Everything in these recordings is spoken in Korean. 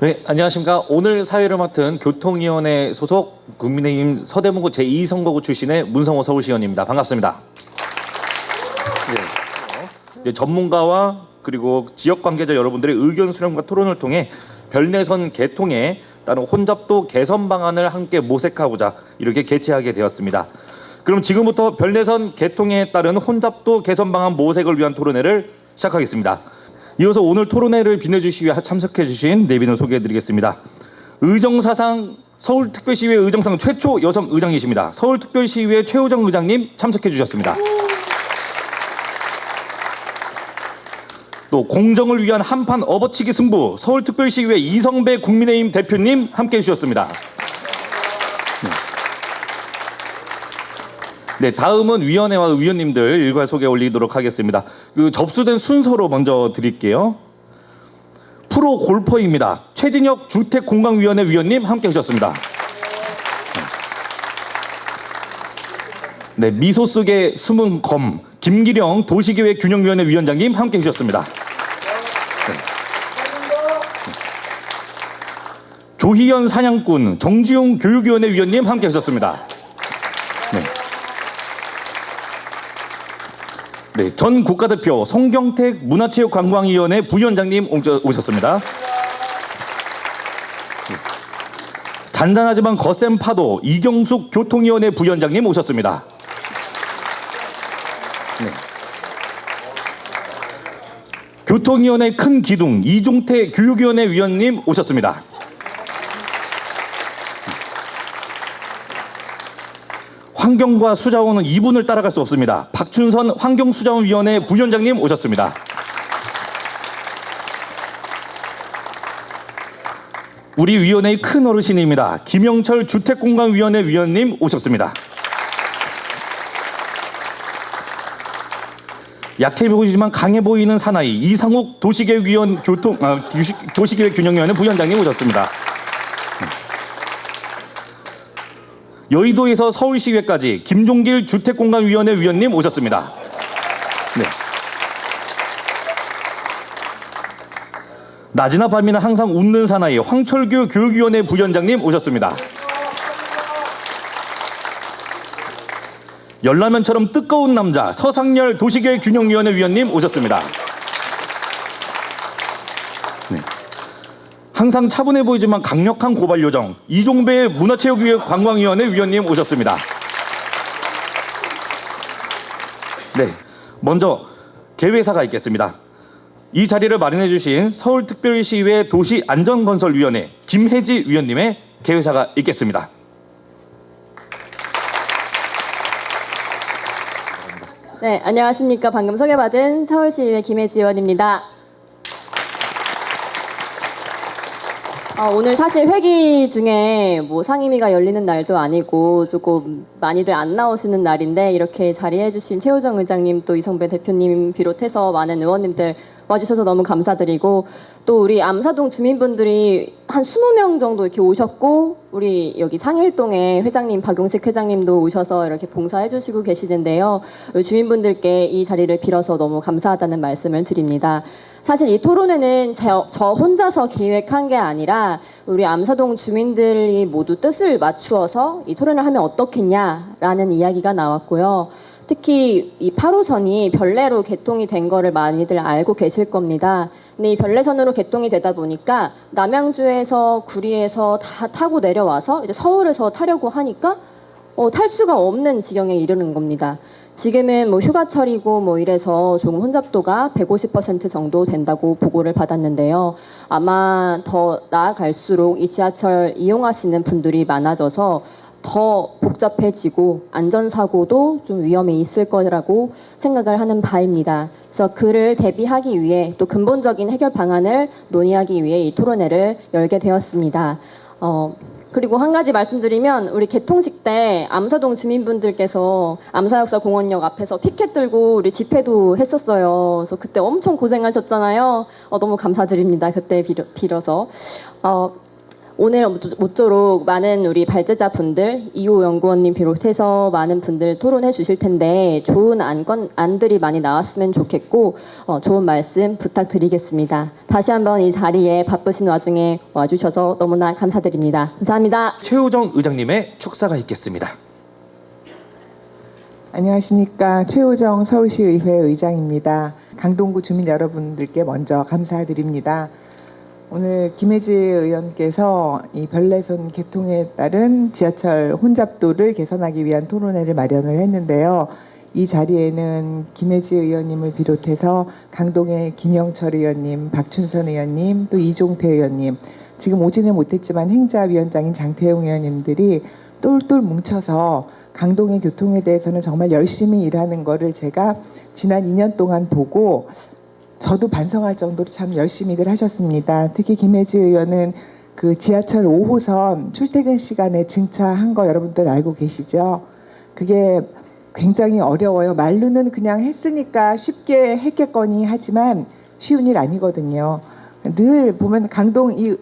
네, 안녕하십니까. 오늘 사회를 맡은 교통위원회 소속 국민의힘 서대문구 제2선거구 출신의 문성호 서울시의원입니다. 반갑습니다. 네. 전문가와 그리고 지역 관계자 여러분들의 의견 수렴과 토론을 통해 별내선 개통에 따른 혼잡도 개선 방안을 함께 모색하고자 이렇게 개최하게 되었습니다. 그럼 지금부터 별내선 개통에 따른 혼잡도 개선 방안 모색을 위한 토론회를 시작하겠습니다. 이어서 오늘 토론회를 빛내주시기 위해 참석해주신 내빈을 소개해드리겠습니다. 의정사상 서울특별시의회 의정상 최초 여성 의장이십니다. 서울특별시의회 최우정 의장님 참석해주셨습니다. 또 공정을 위한 한판 업어치기 승부 서울특별시의회 이성배 국민의힘 대표님 함께해 주셨습니다. 네, 다음은 위원회와 의원님들 일괄 소개 올리도록 하겠습니다. 접수된 순서로 먼저 드릴게요. 프로 골퍼입니다. 최진혁 주택공강위원회 위원님 함께 하셨습니다. 네, 미소 속에 숨은 검 김기령 도시계획균형위원회 위원장님 함께 해주셨습니다. 네. 조희연 사냥꾼 정지용 교육위원회 위원님 함께 하셨습니다. 네. 네, 전 국가대표 송경택 문화체육관광위원회 부위원장님 오셨습니다. 네. 잔잔하지만 거센 파도 이경숙 교통위원회 부위원장님 오셨습니다. 네. 교통위원회 큰 기둥 이종태 교육위원회 위원님 오셨습니다. 환경과 수자원은 이분을 따라갈 수 없습니다. 박춘선 환경수자원위원회 부위원장님 오셨습니다. 우리 위원회의 큰 어르신입니다. 김영철 주택공간위원회 위원님 오셨습니다. 약해 보이지만 강해 보이는 사나이 이상욱 도시계획위원 도시계획균형위원회 부위원장님 오셨습니다. 여의도에서 서울시의회까지 김종길 주택공간위원회 위원님 오셨습니다. 네. 낮이나 밤이나 항상 웃는 사나이 황철규 교육위원회 부위원장님 오셨습니다. 열라면처럼 뜨거운 남자 서상열 도시계획균형위원회 위원님 오셨습니다. 네. 항상 차분해 보이지만 강력한 고발 요정 이종배 문화체육관광위원회 위원님 오셨습니다. 네, 먼저 개회사가 있겠습니다. 이 자리를 마련해 주신 서울특별시의회 도시안전건설위원회 김혜지 위원님의 개회사가 있겠습니다. 네, 안녕하십니까. 방금 소개받은 서울시의회 김혜지 의원입니다. 오늘 사실 회기 중에 뭐 상임위가 열리는 날도 아니고 조금 많이들 안 나오시는 날인데 이렇게 자리해주신 최우정 의장님 또 이성배 대표님 비롯해서 많은 의원님들 와주셔서 너무 감사드리고 또 우리 암사동 주민분들이 한 20명 정도 이렇게 오셨고 우리 여기 상일동에 회장님 박용식 회장님도 오셔서 이렇게 봉사해주시고 계시는데요. 주민분들께 이 자리를 빌어서 너무 감사하다는 말씀을 드립니다. 사실 이 토론회는 저 혼자서 기획한 게 아니라 우리 암사동 주민들이 모두 뜻을 맞추어서 이 토론을 하면 어떻겠냐라는 이야기가 나왔고요. 특히 이 8호선이 별내로 개통이 된 거를 많이들 알고 계실 겁니다. 근데 이 별내선으로 개통이 되다 보니까 남양주에서 구리에서 다 타고 내려와서 이제 서울에서 타려고 하니까 탈 수가 없는 지경에 이르는 겁니다. 지금은 뭐 휴가철이고 뭐 이래서 조금 혼잡도가 150% 정도 된다고 보고를 받았는데요. 아마 더 나아갈수록 이 지하철 이용하시는 분들이 많아져서 더 복잡해지고 안전사고도 좀 위험에 있을 거라고 생각을 하는 바입니다. 그래서 그를 대비하기 위해 또 근본적인 해결 방안을 논의하기 위해 이 토론회를 열게 되었습니다. 그리고 한 가지 말씀드리면 우리 개통식 때 암사동 주민분들께서 암사역사공원역 앞에서 피켓 들고 우리 집회도 했었어요. 그래서 그때 엄청 고생하셨잖아요. 너무 감사드립니다. 그때 빌어서. 오늘 모쪼록 많은 우리 발제자분들, 이호 연구원님 비롯해서 많은 분들 토론해 주실 텐데 좋은 안들이 많이 나왔으면 좋겠고 좋은 말씀 부탁드리겠습니다. 다시 한번 이 자리에 바쁘신 와중에 와주셔서 너무나 감사드립니다. 감사합니다. 최우정 의장님의 축사가 있겠습니다. 안녕하십니까. 최우정 서울시의회 의장입니다. 강동구 주민 여러분들께 먼저 감사드립니다. 오늘 김혜지 의원께서 이 별내선 개통에 따른 지하철 혼잡도를 개선하기 위한 토론회를 마련을 했는데요. 이 자리에는 김혜지 의원님을 비롯해서 강동의 김영철 의원님, 박춘선 의원님, 또 이종태 의원님, 지금 오지는 못했지만 행자위원장인 장태용 의원님들이 똘똘 뭉쳐서 강동의 교통에 대해서는 정말 열심히 일하는 거를 제가 지난 2년 동안 보고 저도 반성할 정도로 참 열심히들 하셨습니다. 특히 김혜지 의원은 그 지하철 5호선 출퇴근 시간에 증차한 거 여러분들 알고 계시죠? 그게 굉장히 어려워요. 말로는 그냥 했으니까 쉽게 했겠거니 하지만 쉬운 일 아니거든요. 늘 보면 강동 이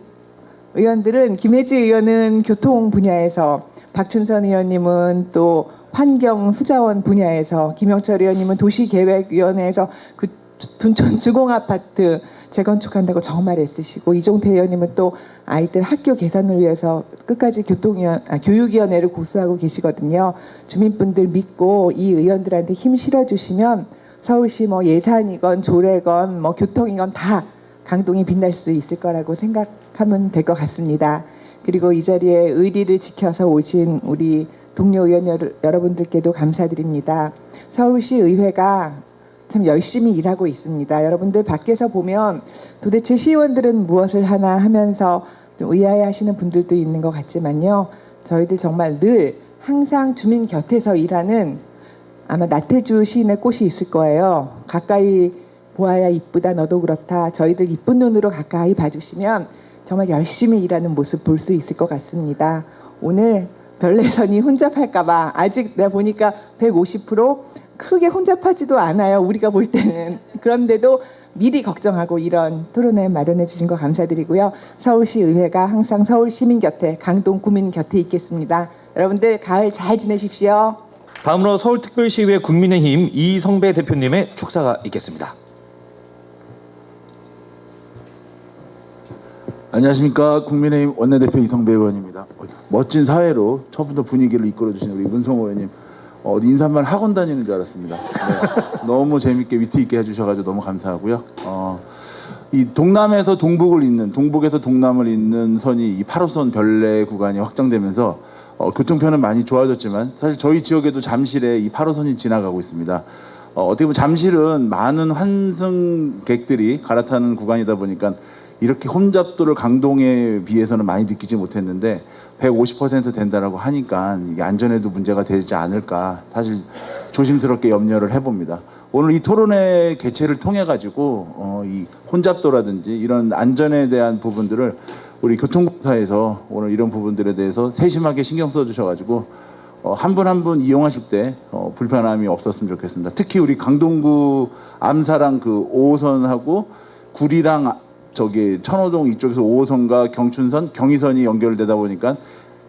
의원들은 김혜지 의원은 교통 분야에서, 박춘선 의원님은 또 환경 수자원 분야에서, 김영철 의원님은 도시계획위원회에서 그 둔촌 주공아파트 재건축한다고 정말 애쓰시고, 이종태 의원님은 또 아이들 학교 개선을 위해서 끝까지 교육위원회를 고수하고 계시거든요. 주민분들 믿고 이 의원들한테 힘 실어주시면 서울시 뭐 예산이건 조례건 뭐 교통이건 다 강동이 빛날 수 있을 거라고 생각하면 될 것 같습니다. 그리고 이 자리에 의리를 지켜서 오신 우리 동료 의원 여러분들께도 감사드립니다. 서울시 의회가 참 열심히 일하고 있습니다. 여러분들 밖에서 보면 도대체 시의원들은 무엇을 하나 하면서 좀 의아해하시는 분들도 있는 것 같지만요. 저희들 정말 늘 항상 주민 곁에서 일하는, 아마 나태주 시인의 꽃이 있을 거예요. 가까이 보아야 이쁘다 너도 그렇다. 저희들 이쁜 눈으로 가까이 봐주시면 정말 열심히 일하는 모습 볼 수 있을 것 같습니다. 오늘 별내선이 혼잡할까봐 아직 내가 보니까 150% 크게 혼잡하지도 않아요. 우리가 볼 때는. 그런데도 미리 걱정하고 이런 토론회 마련해 주신 거 감사드리고요. 서울시 의회가 항상 서울 시민 곁에, 강동 구민 곁에 있겠습니다. 여러분들 가을 잘 지내십시오. 다음으로 서울특별시의회 국민의힘 이성배 대표님의 축사가 있겠습니다. 안녕하십니까. 국민의힘 원내대표 이성배 의원입니다. 멋진 사회로 처음부터 분위기를 이끌어주신 우리 문성호 의원님, 어디 인사말 학원 다니는 줄 알았습니다. 네, 너무 재밌게 위트 있게 해주셔가지고 너무 감사하고요. 이 동남에서 동북을 잇는, 동북에서 동남을 잇는 선이 이 8호선 별내 구간이 확장되면서 교통편은 많이 좋아졌지만 사실 저희 지역에도 잠실에 이 8호선이 지나가고 있습니다. 어떻게 보면 잠실은 많은 환승객들이 갈아타는 구간이다 보니까 이렇게 혼잡도를 강동에 비해서는 많이 느끼지 못했는데 150% 된다라고 하니까 이게 안전에도 문제가 되지 않을까 사실 조심스럽게 염려를 해봅니다. 오늘 이 토론회 개최를 통해 가지고 이 혼잡도라든지 이런 안전에 대한 부분들을 우리 교통공사에서 오늘 이런 부분들에 대해서 세심하게 신경 써 주셔가지고 한 분 한 분 이용하실 때 불편함이 없었으면 좋겠습니다. 특히 우리 강동구 암사랑 그 5호선하고 구리랑 저기 천호동 이쪽에서 5호선과 경춘선, 경의선이 연결되다 보니까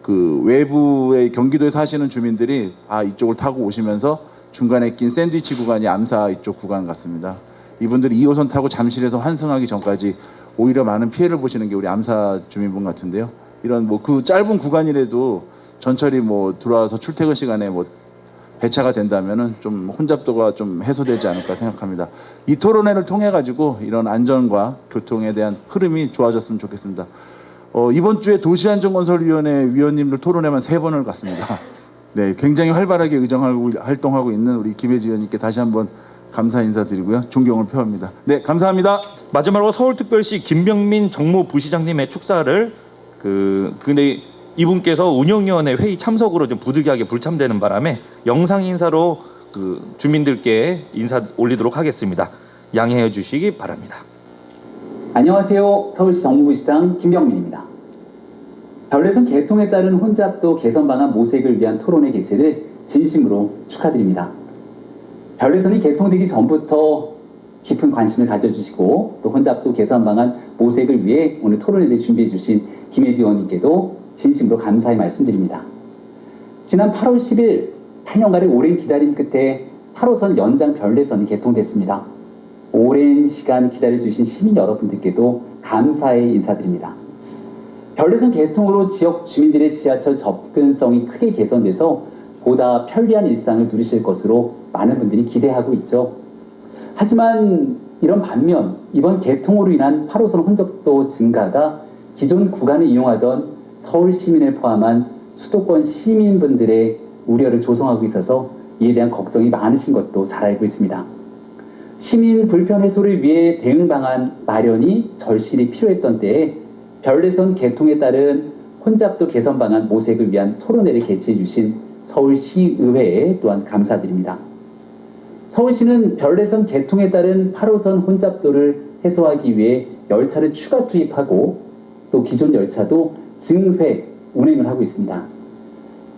그 외부의 경기도에 사시는 주민들이 이쪽을 타고 오시면서 중간에 낀 샌드위치 구간이 암사 이쪽 구간 같습니다. 이분들이 2호선 타고 잠실에서 환승하기 전까지 오히려 많은 피해를 보시는 게 우리 암사 주민분 같은데요. 이런 뭐 그 짧은 구간이라도 전철이 뭐 들어와서 출퇴근 시간에 뭐 배차가 된다면은 좀 혼잡도가 좀 해소되지 않을까 생각합니다. 이 토론회를 통해 가지고 이런 안전과 교통에 대한 흐름이 좋아졌으면 좋겠습니다. 이번 주에 도시안전건설위원회 위원님들 토론회만 3번을 갔습니다. 네, 굉장히 활발하게 의정하고 활동하고 있는 우리 김혜지 의원님께 다시 한번 감사 인사드리고요. 존경을 표합니다. 네, 감사합니다. 마지막으로 서울특별시 김병민 정무부시장님의 축사를 근데 이분께서 운영위원회 회의 참석으로 좀 부득이하게 불참되는 바람에 영상 인사로 주민들께 인사 올리도록 하겠습니다. 양해해 주시기 바랍니다. 안녕하세요. 서울시 정무부시장 김병민입니다. 별내선 개통에 따른 혼잡도 개선 방안 모색을 위한 토론회 개최를 진심으로 축하드립니다. 별내선이 개통되기 전부터 깊은 관심을 가져주시고 또 혼잡도 개선 방안 모색을 위해 오늘 토론회를 준비해 주신 김혜지 의원님께도 진심으로 감사의 말씀드립니다. 지난 8월 10일 8년간의 오랜 기다림 끝에 8호선 연장 별내선이 개통됐습니다. 오랜 시간 기다려주신 시민 여러분들께도 감사의 인사드립니다. 별내선 개통으로 지역 주민들의 지하철 접근성이 크게 개선돼서 보다 편리한 일상을 누리실 것으로 많은 분들이 기대하고 있죠. 하지만 이런 반면 이번 개통으로 인한 8호선 혼잡도 증가가 기존 구간을 이용하던 서울 시민을 포함한 수도권 시민분들의 우려를 조성하고 있어서 이에 대한 걱정이 많으신 것도 잘 알고 있습니다. 시민 불편 해소를 위해 대응 방안 마련이 절실히 필요했던 때에 별내선 개통에 따른 혼잡도 개선 방안 모색을 위한 토론회를 개최해 주신 서울시의회에 또한 감사드립니다. 서울시는 별내선 개통에 따른 8호선 혼잡도를 해소하기 위해 열차를 추가 투입하고 또 기존 열차도 증회 운행을 하고 있습니다.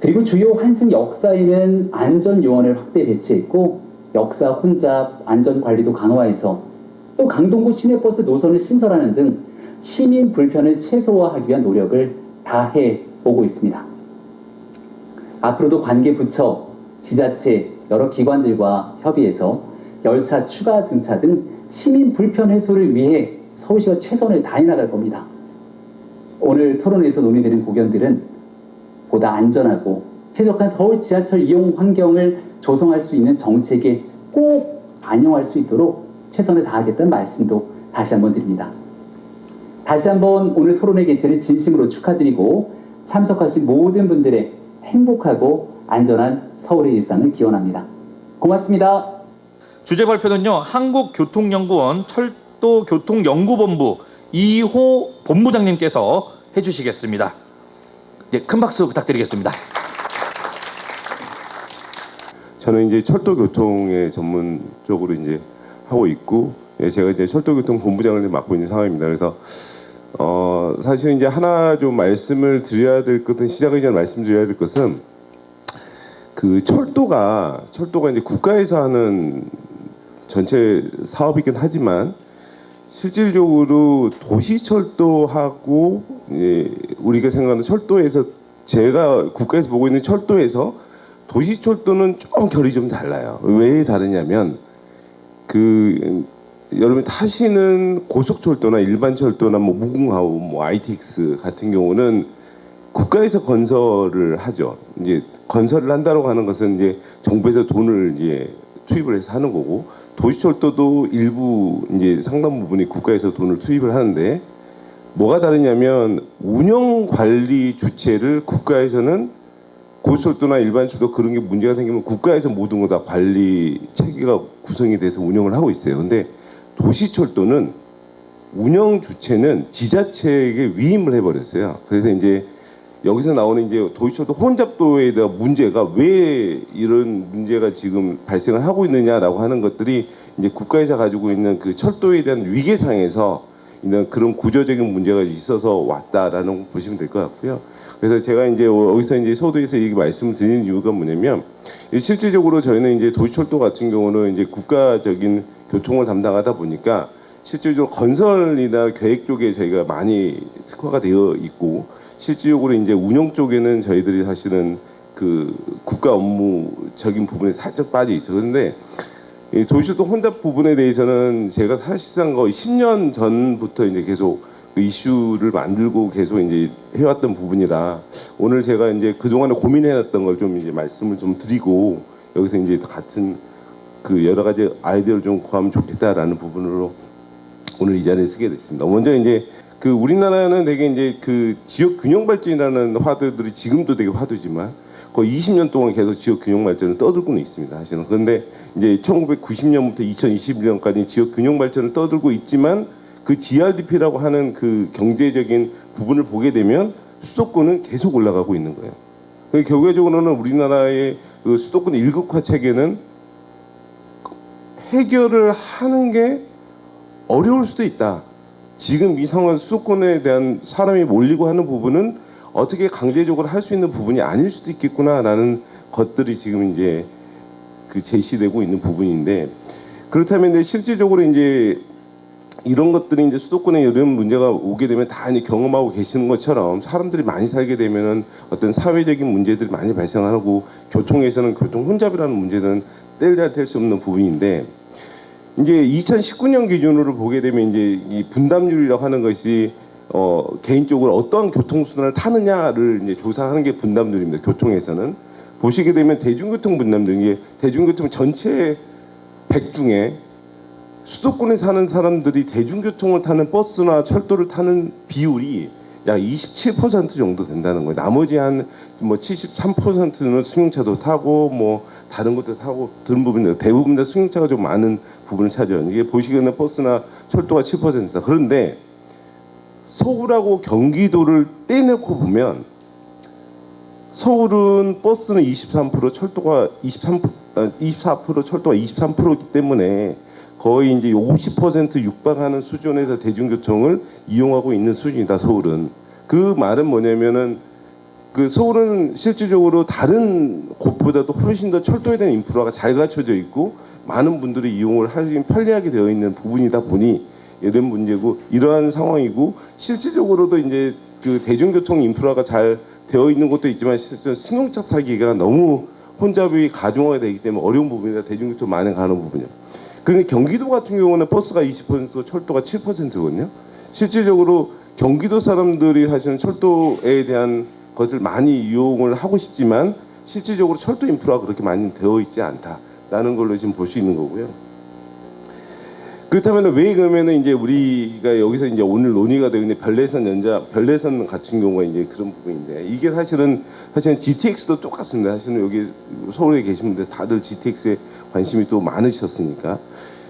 그리고 주요 환승 역사에는 안전 요원을 확대 배치했고 역사 혼잡 안전 관리도 강화해서 또 강동구 시내버스 노선을 신설하는 등 시민 불편을 최소화하기 위한 노력을 다해 오고 있습니다. 앞으로도 관계 부처, 지자체, 여러 기관들과 협의해서 열차 추가 증차 등 시민 불편 해소를 위해 서울시가 최선을 다해 나갈 겁니다. 오늘 토론회에서 논의되는 고견들은 보다 안전하고 쾌적한 서울 지하철 이용 환경을 조성할 수 있는 정책에 꼭 반영할 수 있도록 최선을 다하겠다는 말씀도 다시 한번 드립니다. 다시 한번 오늘 토론회 개최를 진심으로 축하드리고 참석하신 모든 분들의 행복하고 안전한 서울의 일상을 기원합니다. 고맙습니다. 주제 발표는요. 한국교통연구원 철도교통연구본부 이호 본부장님께서 해주시겠습니다. 네, 큰 박수 부탁드리겠습니다. 저는 이제 철도 교통의 전문 쪽으로 이제 하고 있고, 예, 제가 이제 철도교통 본부장을 맡고 있는 상황입니다. 그래서 사실 이제 하나 좀 말씀을 드려야 될 것은 시작하기 전에 말씀드려야 될 것은 그 철도가 이제 국가에서 하는 전체 사업이긴 하지만 실질적으로 도시철도하고 우리가 생각하는 철도에서 제가 국가에서 보고 있는 철도에서 도시철도는 좀 결이 좀 달라요. 왜 다르냐면 여러분 타시는 고속철도나 일반철도나 뭐 무궁화호, 뭐 ITX 같은 경우는 국가에서 건설을 하죠. 이제 건설을 한다고 하는 것은 이제 정부에서 돈을 이제 투입을 해서 하는 거고, 도시철도도 일부 이제 상당 부분이 국가에서 돈을 투입을 하는데 뭐가 다르냐면 운영 관리 주체를 국가에서는 고속철도나 일반철도 그런 게 문제가 생기면 국가에서 모든 거 다 관리 체계가 구성이 돼서 운영을 하고 있어요. 근데 도시철도는 운영 주체는 지자체에게 위임을 해버렸어요. 그래서 이제 여기서 나오는 이제 도시철도 혼잡도에 대한 문제가 왜 이런 문제가 지금 발생을 하고 있느냐라고 하는 것들이 이제 국가에서 가지고 있는 그 철도에 대한 위계상에서 있는 그런 구조적인 문제가 있어서 왔다라는 거 보시면 될 것 같고요. 그래서 제가 이제 여기서 이제 소도에서 이 말씀을 드리는 이유가 뭐냐면 실질적으로 저희는 이제 도시철도 같은 경우는 이제 국가적인 교통을 담당하다 보니까 실질적으로 건설이나 계획 쪽에 저희가 많이 특화가 되어 있고 실질적으로 이제 운영 쪽에는 저희들이 사실은 그 국가 업무적인 부분에 살짝 빠져 있어요. 그런데 이 도시철도 혼잡 부분에 대해서는 제가 사실상 거의 10년 전부터 이제 계속 그 이슈를 만들고 계속 이제 해왔던 부분이라 오늘 제가 이제 그동안에 고민해놨던 걸 좀 이제 말씀을 좀 드리고 여기서 이제 같은 그 여러 가지 아이디어를 좀 구하면 좋겠다라는 부분으로 오늘 이 자리에 서게 됐습니다. 먼저 이제 그 우리나라는 되게 이제 그 지역 균형 발전이라는 화두들이 지금도 되게 화두지만 거의 20년 동안 계속 지역 균형 발전을 떠들고는 있습니다. 사실은. 그런데 이제 1990년부터 2021년까지 지역 균형 발전을 떠들고 있지만 그 GRDP라고 하는 그 경제적인 부분을 보게 되면 수도권은 계속 올라가고 있는 거예요. 결과적으로는 우리나라의 그 수도권 일극화 체계는 해결을 하는 게 어려울 수도 있다. 지금 이 상황 수도권에 대한 사람이 몰리고 하는 부분은 어떻게 강제적으로 할 수 있는 부분이 아닐 수도 있겠구나라는 것들이 지금 이제 그 제시되고 있는 부분인데 그렇다면 이제 실질적으로 이제 이런 것들이 이제 수도권에 이런 문제가 오게 되면 다 이제 경험하고 계시는 것처럼 사람들이 많이 살게 되면은 어떤 사회적인 문제들이 많이 발생하고 교통에서는 교통 혼잡이라는 문제는 뗄래야 뗄 수 없는 부분인데 이제 2019년 기준으로 보게 되면 이제 이 분담률이라고 하는 것이 개인적으로 어떠한 교통수단을 타느냐를 이제 조사하는 게 분담률입니다. 교통에서는 보시게 되면 대중교통 분담률, 이게 대중교통 전체 100 중에 수도권에 사는 사람들이 대중교통을 타는 버스나 철도를 타는 비율이 약 27% 정도 된다는 거예요. 나머지 한 뭐 73%는 승용차도 타고 뭐 다른 것도 타고 그런 부분인데 대부분 다 승용차가 좀 많은 부분을 차지해요. 이게 보시기에는 버스나 철도가 7%다. 그런데 서울하고 경기도를 떼놓고 보면 서울은 버스는 23%, 철도가 24%, 철도가 23%이기 때문에 거의 이제 50% 육박하는 수준에서 대중교통을 이용하고 있는 수준이다. 서울은. 그 말은 뭐냐면은 그 서울은 실질적으로 다른 곳보다도 훨씬 더 철도에 대한 인프라가 잘 갖춰져 있고 많은 분들이 이용을 하기 편리하게 되어 있는 부분이다 보니 이런 문제고 이러한 상황이고 실질적으로도 이제 그 대중교통 인프라가 잘 되어 있는 것도 있지만 실제 승용차 타기가 너무 혼잡이 가중화가 되기 때문에 어려운 부분이다. 대중교통 많이 가는 부분이요. 그런데 경기도 같은 경우는 버스가 20%, 철도가 7%거든요. 실질적으로 경기도 사람들이 사실은 철도에 대한 것을 많이 이용을 하고 싶지만 실질적으로 철도 인프라가 그렇게 많이 되어 있지 않다라는 걸로 지금 볼 수 있는 거고요. 그렇다면 왜 그러면은 이제 우리가 여기서 이제 오늘 논의가 되고 있는 별내선 같은 경우가 이제 그런 부분인데 이게 사실은 GTX도 똑같습니다. 사실은 여기 서울에 계신 분들 다들 GTX에 관심이 또 많으셨으니까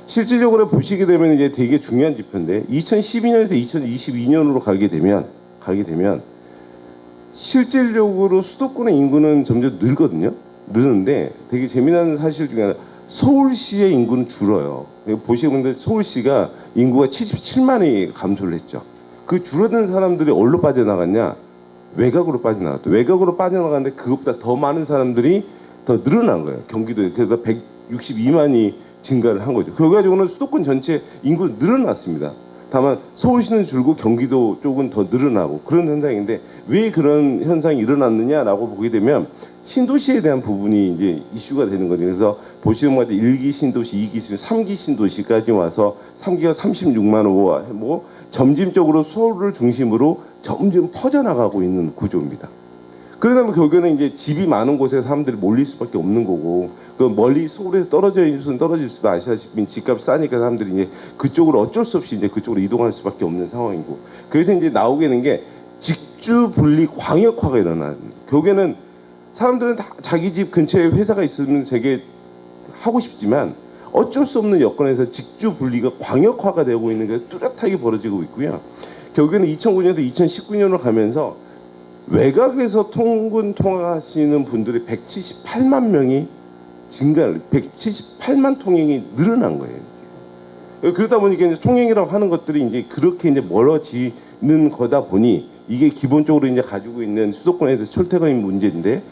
실질적으로 보시게 되면 이제 되게 중요한 지표인데 2012년에서 2022년으로 가게 되면 실질적으로 수도권의 인구는 점점 늘는데 되게 재미난 사실 중에 하나 서울시의 인구는 줄어요. 보시면 서울시가 인구가 77만이 감소를 했죠. 그 줄어든 사람들이 어디로 빠져나갔냐? 외곽으로 빠져나갔죠. 외곽으로 빠져나갔는데 그것보다 더 많은 사람들이 더 늘어난 거예요. 경기도에. 그래서 162만이 증가를 한 거죠. 결과적으로는 수도권 전체 인구는 늘어났습니다. 다만 서울시는 줄고 경기도 쪽은 더 늘어나고 그런 현상인데 왜 그런 현상이 일어났느냐라고 보게 되면 신도시에 대한 부분이 이제 이슈가 되는 거죠. 그래서 보시는 것 같아요. 1기 신도시, 2기 신도시, 3기 신도시까지 와서 3기가 36만 호, 뭐 점진적으로 서울을 중심으로 점점 퍼져나가고 있는 구조입니다. 그러다 보면 결국에는 이제 집이 많은 곳에 사람들이 몰릴 수밖에 없는 거고, 그 멀리 서울에서 떨어질 수도 아시다시피 집값 싸니까 사람들이 이제 그쪽으로 어쩔 수 없이 이제 그쪽으로 이동할 수밖에 없는 상황이고, 그래서 이제 나오게 되는 게 직주 분리 광역화가 일어나는. 결국에는 사람들은 다 자기 집 근처에 회사가 있으면 되게 하고 싶지만 어쩔 수 없는 여건에서 직주 분리가 광역화가 되고 있는 게 뚜렷하게 벌어지고 있고요. 결국에는 2009년에서 2019년으로 가면서 외곽에서 통근 통화하시는 분들이 178만 명이 증가를 178만 통행이 늘어난 거예요. 그러다 보니까 이제 통행이라고 하는 것들이 이제 그렇게 이제 멀어지는 거다 보니 이게 기본적으로 이제 가지고 있는 수도권에서 출퇴근의 문제인데,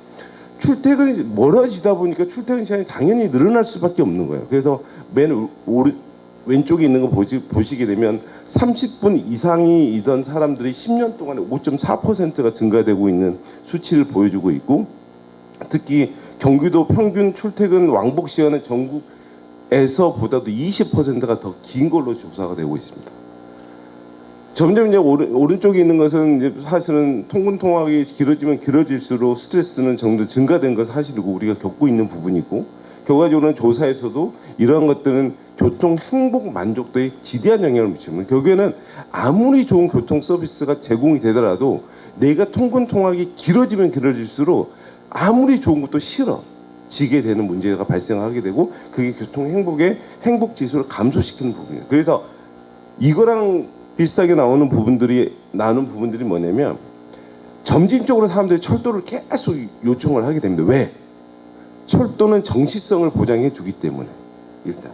출퇴근이 멀어지다 보니까 출퇴근 시간이 당연히 늘어날 수밖에 없는 거예요. 그래서 맨 왼쪽에 있는 거 보시게 되면 30분 이상이던 사람들이 10년 동안에 5.4%가 증가되고 있는 수치를 보여주고 있고, 특히 경기도 평균 출퇴근 왕복 시간은 전국에서보다도 20%가 더 긴 걸로 조사가 되고 있습니다. 점점 이제 오른쪽에 있는 것은 이제 사실은 통근 통학이 길어지면 길어질수록 스트레스는 점점 증가된 것 사실이고 우리가 겪고 있는 부분이고, 결과적으로는 조사에서도 이러한 것들은 교통 행복 만족도에 지대한 영향을 미칩니다. 결국에는 아무리 좋은 교통 서비스가 제공이 되더라도 내가 통근 통학이 길어지면 길어질수록 아무리 좋은 것도 싫어지게 되는 문제가 발생하게 되고, 그게 교통 행복의 행복 지수를 감소시키는 부분이에요. 그래서 이거랑 비슷하게 나오는 부분들이 뭐냐면 점진적으로 사람들이 철도를 계속 요청을 하게 됩니다. 왜? 철도는 정시성을 보장해 주기 때문에. 일단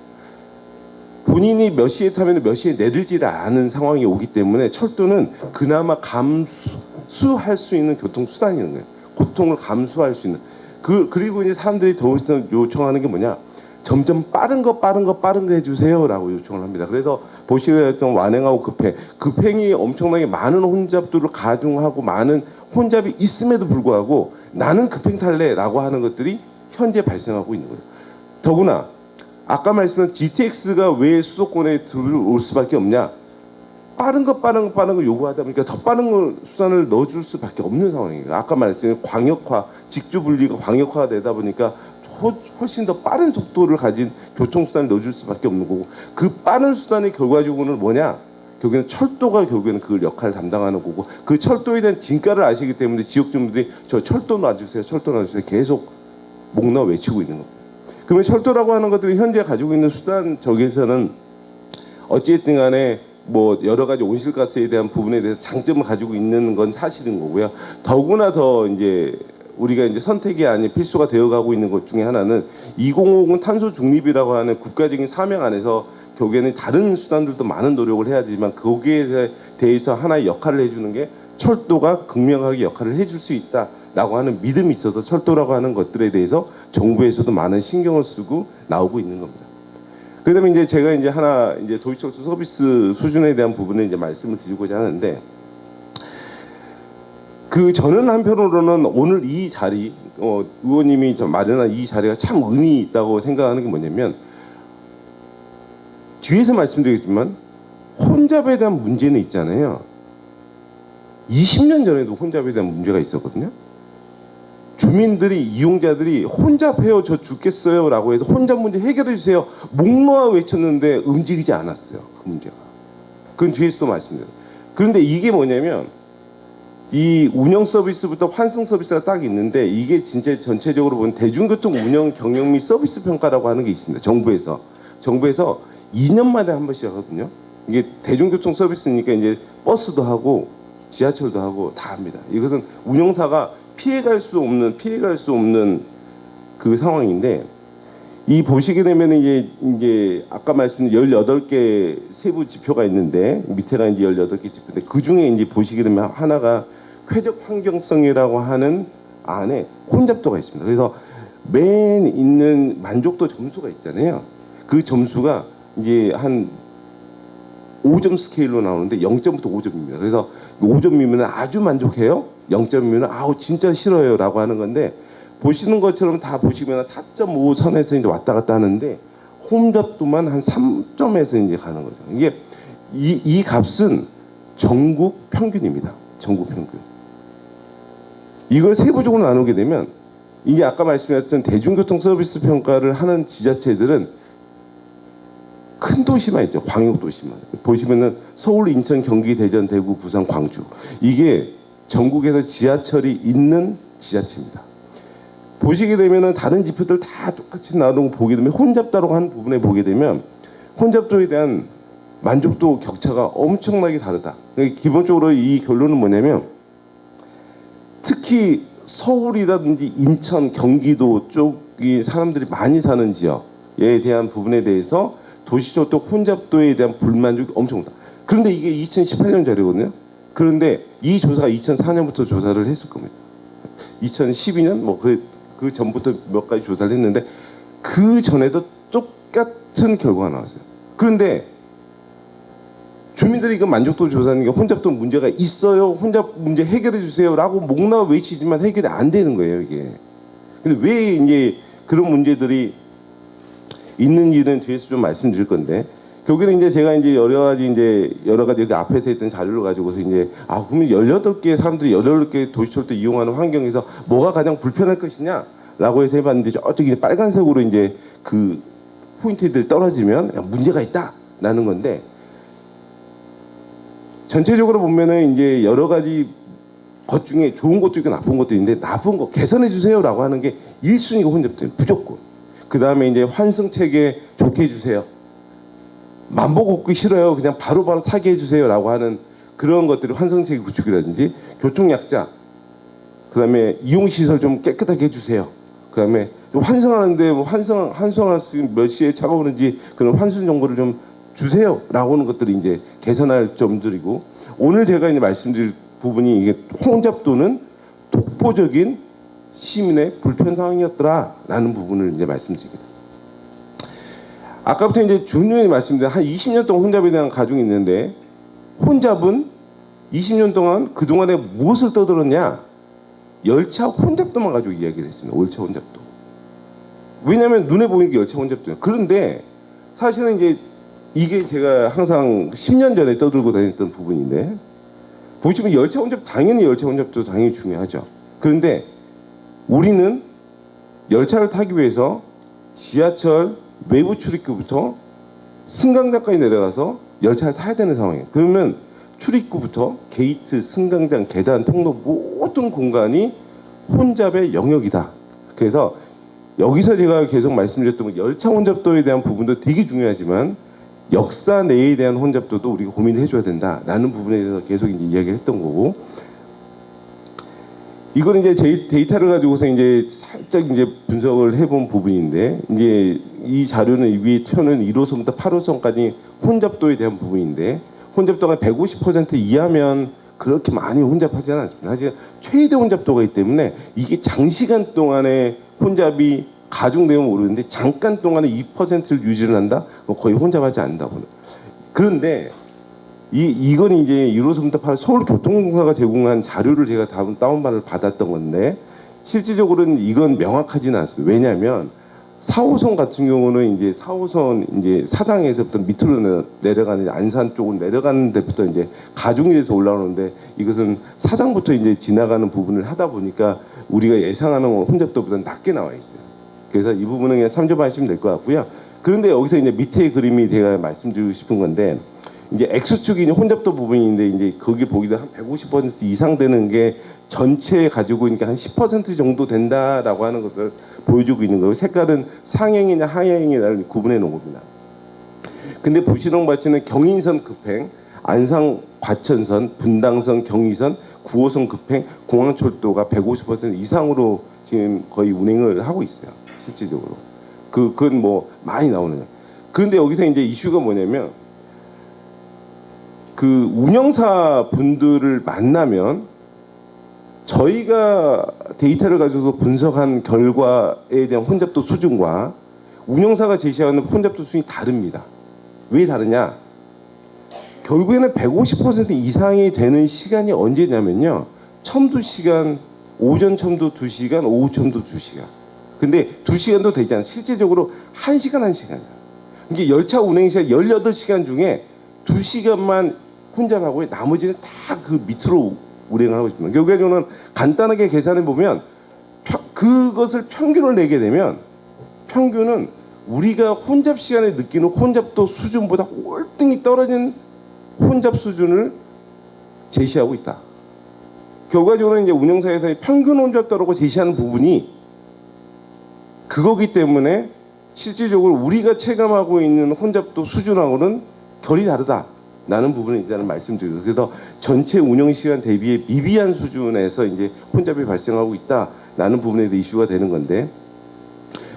본인이 몇 시에 타면 몇 시에 내릴지를 아는 상황이 오기 때문에 철도는 그나마 감수할 수 있는 교통수단이라는 거예요. 고통을 감수할 수 있는. 그리고 이제 사람들이 더 요청하는 게 뭐냐? 점점 빠른 거 해주세요라고 요청을 합니다. 그래서 보시겠던 완행하고 급행이 엄청나게 많은 혼잡도를 가중하고 많은 혼잡이 있음에도 불구하고 나는 급행 탈래라고 하는 것들이 현재 발생하고 있는 거예요. 더구나 아까 말씀드린 GTX가 왜 수도권에 들어올 수밖에 없냐? 빠른 거 요구하다 보니까 더 빠른 수단을 넣어줄 수밖에 없는 상황이에요. 아까 말씀드린 광역화, 직주 분리가 광역화가 되다 보니까 훨씬 더 빠른 속도를 가진 교통수단을 넣어줄 수밖에 없는 거고, 그 빠른 수단의 결과적으로는 뭐냐? 결국에는 철도가 결국에는 그 역할을 담당하는 거고, 그 철도에 대한 진가를 아시기 때문에 지역 주민들이 저 철도 놔주세요, 철도 놔주세요 계속 목나 외치고 있는 겁니다. 그러면 철도라고 하는 것들이 현재 가지고 있는 수단 적에서는 어찌됐든 간에 뭐 여러 가지 온실가스에 대한 부분에 대해서 장점을 가지고 있는 건 사실인 거고요. 더구나 더 이제 우리가 이제 선택이 아닌 필수가 되어가고 있는 것 중에 하나는 2050 탄소 중립이라고 하는 국가적인 사명 안에서 결국에는 다른 수단들도 많은 노력을 해야 되지만 거기에 대해서 하나의 역할을 해주는 게 철도가 극명하게 역할을 해줄 수 있다라고 하는 믿음이 있어서 철도라고 하는 것들에 대해서 정부에서도 많은 신경을 쓰고 나오고 있는 겁니다. 그다음에 이제 제가 이제 하나 이제 도시철도 서비스 수준에 대한 부분을 이제 말씀을 드리고자 하는데, 그 저는 한편으로는 오늘 이 자리 의원님이 마련한 이 자리가 참 의미 있다고 생각하는 게 뭐냐면, 뒤에서 말씀드리겠지만 혼잡에 대한 문제는 있잖아요. 20년 전에도 혼잡에 대한 문제가 있었거든요. 주민들이, 이용자들이 혼잡해요, 저 죽겠어요 라고 해서 혼잡 문제 해결해 주세요 목 놓아 외쳤는데 움직이지 않았어요. 그 문제가. 그건 뒤에서도 말씀드려요. 그런데 이게 뭐냐면, 이 운영 서비스부터 환승 서비스가 딱 있는데, 이게 진짜 전체적으로 보면 대중교통 운영 경영 및 서비스 평가라고 하는 게 있습니다. 정부에서 2년 만에 한 번씩 하거든요. 이게 대중교통 서비스니까 이제 버스도 하고 지하철도 하고 다 합니다. 이것은 운영사가 피해갈 수 없는 그 상황인데, 이 보시게 되면 이제 아까 말씀드린 18개 세부 지표가 있는데, 밑에가 이제 18개 지표인데, 그 중에 이제 보시게 되면 하나가 쾌적 환경성이라고 하는 안에 혼잡도가 있습니다. 그래서 맨 있는 만족도 점수가 있잖아요. 그 점수가 이제 한 5점 스케일로 나오는데 0점부터 5점입니다. 그래서 5점이면 아주 만족해요. 0점이면 아우 진짜 싫어요 라고 하는 건데, 보시는 것처럼 다 보시면 4.5 선에서 이제 왔다 갔다 하는데 혼잡도만 한 3점에서 이제 가는 거죠. 이게 이 값은 전국 평균입니다. 전국 평균. 이걸 세부적으로 나누게 되면, 이게 아까 말씀드렸던 대중교통 서비스 평가를 하는 지자체들은 큰 도시만 있죠. 광역 도시만. 보시면은 서울, 인천, 경기, 대전, 대구, 부산, 광주. 이게 전국에서 지하철이 있는 지자체입니다. 보시게 되면은 다른 지표들 다 똑같이 나오는 거 보게 되면, 혼잡도라고 하는 부분에 보게 되면 혼잡도에 대한 만족도 격차가 엄청나게 다르다. 그러니까 기본적으로 이 결론은 뭐냐면, 특히 서울이라든지 인천, 경기도 쪽이 사람들이 많이 사는 지역에 대한 부분에 대해서 도시철도 혼잡도에 대한 불만족이 엄청나다. 그런데 이게 2018년 자료거든요. 그런데 이 조사가 2004년부터 조사를 했을 겁니다. 2012년 뭐 그 전부터 몇 가지 조사를 했는데, 그 전에도 똑같은 결과가 나왔어요. 그런데 주민들이 그 만족도 조사하는 게 혼잡도 문제가 있어요, 혼잡 문제 해결해 주세요라고 목나 외치지만 해결이 안 되는 거예요, 이게. 근데 왜 이제 그런 문제들이 있는지는 뒤에서 좀 말씀드릴 건데, 결국에는 이제 제가 이제 여러 가지 여기 앞에서 했던 자료를 가지고서 이제 그러면 18개 사람들이 18개 도시철도 이용하는 환경에서 뭐가 가장 불편할 것이냐라고 해서 해봤는데, 저쪽에 빨간색으로 이제 그 포인트들이 떨어지면 문제가 있다라는 건데, 전체적으로 보면은 이제 여러 가지 것 중에 좋은 것도 있고 나쁜 것도 있는데, 나쁜 거 개선해 주세요라고 하는 게 1순위가 혼잡돼요. 무조건. 그 다음에 이제 환승 체계 좋게 해주세요. 만보 걷기 싫어요, 그냥 바로바로 타게 해주세요라고 하는 그런 것들이 환승 체계 구축이라든지, 교통 약자, 그 다음에 이용 시설 좀 깨끗하게 해주세요. 그 다음에 환승하는데 뭐 환승할 수 몇 시에 차가 오는지 그런 환승 정보를 좀 주세요라고 하는 것들이 이제 개선할 점들이고, 오늘 제가 이제 말씀드릴 부분이 이게 혼잡도는 독보적인 시민의 불편 상황이었더라라는 부분을 이제 말씀드립니다. 아까부터 이제 준영이 말씀드린 한 20년 동안 혼잡에 대한 가중이 있는데 혼잡은 20년 동안 그동안에 무엇을 떠들었냐? 열차 혼잡도만 가지고 이야기를 했습니다. 열차 혼잡도. 왜냐하면 눈에 보이는 게 열차 혼잡도예요. 그런데 사실은 이제 이게 제가 항상 10년 전에 떠들고 다녔던 부분인데 보시면 열차 혼잡 당연히 열차 혼잡도 당연히 중요하죠. 그런데 우리는 열차를 타기 위해서 지하철 외부 출입구부터 승강장까지 내려가서 열차를 타야 되는 상황이에요. 그러면 출입구부터 게이트, 승강장, 계단, 통로 모든 공간이 혼잡의 영역이다. 그래서 여기서 제가 계속 말씀드렸던 건 열차 혼잡도에 대한 부분도 되게 중요하지만 역사 내에 대한 혼잡도도 우리가 고민을 해줘야 된다라는 부분에 대해서 계속 이제 이야기를 했던 거고, 이걸 이제 제 데이터를 가지고서 이제 살짝 이제 분석을 해본 부분인데, 이제 이 자료는 위에 펴는 1호선부터 8호선까지 혼잡도에 대한 부분인데, 혼잡도가 150% 이하면 그렇게 많이 혼잡하지는 않습니다. 사실 최대 혼잡도가 있기 때문에 이게 장시간 동안에 혼잡이 가중되면 모르는데 잠깐 동안에 2%를 유지를 한다? 거의 혼잡하지 않는다고. 그런데 이건 이제 1호선부터 8 서울교통공사가 제공한 자료를 제가 다운받을 받았던 건데 실질적으로는 이건 명확하지는 않습니다. 왜냐하면 4호선 같은 경우는 이제 4호선 이제 사당에서부터 밑으로 내려가는 안산 쪽으로 내려가는 데부터 이제 가중이 돼서 올라오는데 이것은 사당부터 이제 지나가는 부분을 하다 보니까 우리가 예상하는 혼잡도보다 낮게 나와 있어요. 그래서 이 부분은 그냥 참조하시면 될 것 같고요. 그런데 여기서 이제 밑에 그림이 제가 말씀드리고 싶은 건데 이제 X축이 이제 혼잡도 부분인데 이제 거기 보기도 한 150% 이상 되는 게 전체에 가지고 있는 게 한 10% 정도 된다라고 하는 것을 보여주고 있는 거고, 색깔은 상행이냐 하행이냐를 구분해 놓은 겁니다. 근데 보시는 바치는 경인선 급행, 안상 과천선, 분당선, 경의선, 9호선 급행, 공항철도가 150% 이상으로 지금 거의 운행을 하고 있어요. 실질적으로. 그건 뭐 많이 나오는 거예요. 그런데 여기서 이제 이슈가 뭐냐면 그 운영사 분들을 만나면 저희가 데이터를 가지고 분석한 결과에 대한 혼잡도 수준과 운영사가 제시하는 혼잡도 수준이 다릅니다. 왜 다르냐? 결국에는 150% 이상이 되는 시간이 언제냐면요. 첨도 시간, 오전 첨도 2시간, 오후 첨도 2시간. 근데 2시간도 되지 않아요. 실제적으로 1시간, 1시간이에요. 이게 열차 운행 시간 18시간 중에 2시간만 혼잡하고 나머지는 다 그 밑으로 운행을 하고 있습니다. 결국에는 간단하게 계산해 보면 그것을 평균을 내게 되면 평균은 우리가 혼잡 시간에 느끼는 혼잡도 수준보다 월등히 떨어진 혼잡 수준을 제시하고 있다. 결과적으로 이제 운영사에서의 평균 혼잡도라고 제시하는 부분이 그거기 때문에 실질적으로 우리가 체감하고 있는 혼잡도 수준하고는 결이 다르다라는 부분을 일단은 말씀드리고, 그래서 전체 운영 시간 대비에 미비한 수준에서 이제 혼잡이 발생하고 있다라는 부분에 대해 이슈가 되는 건데,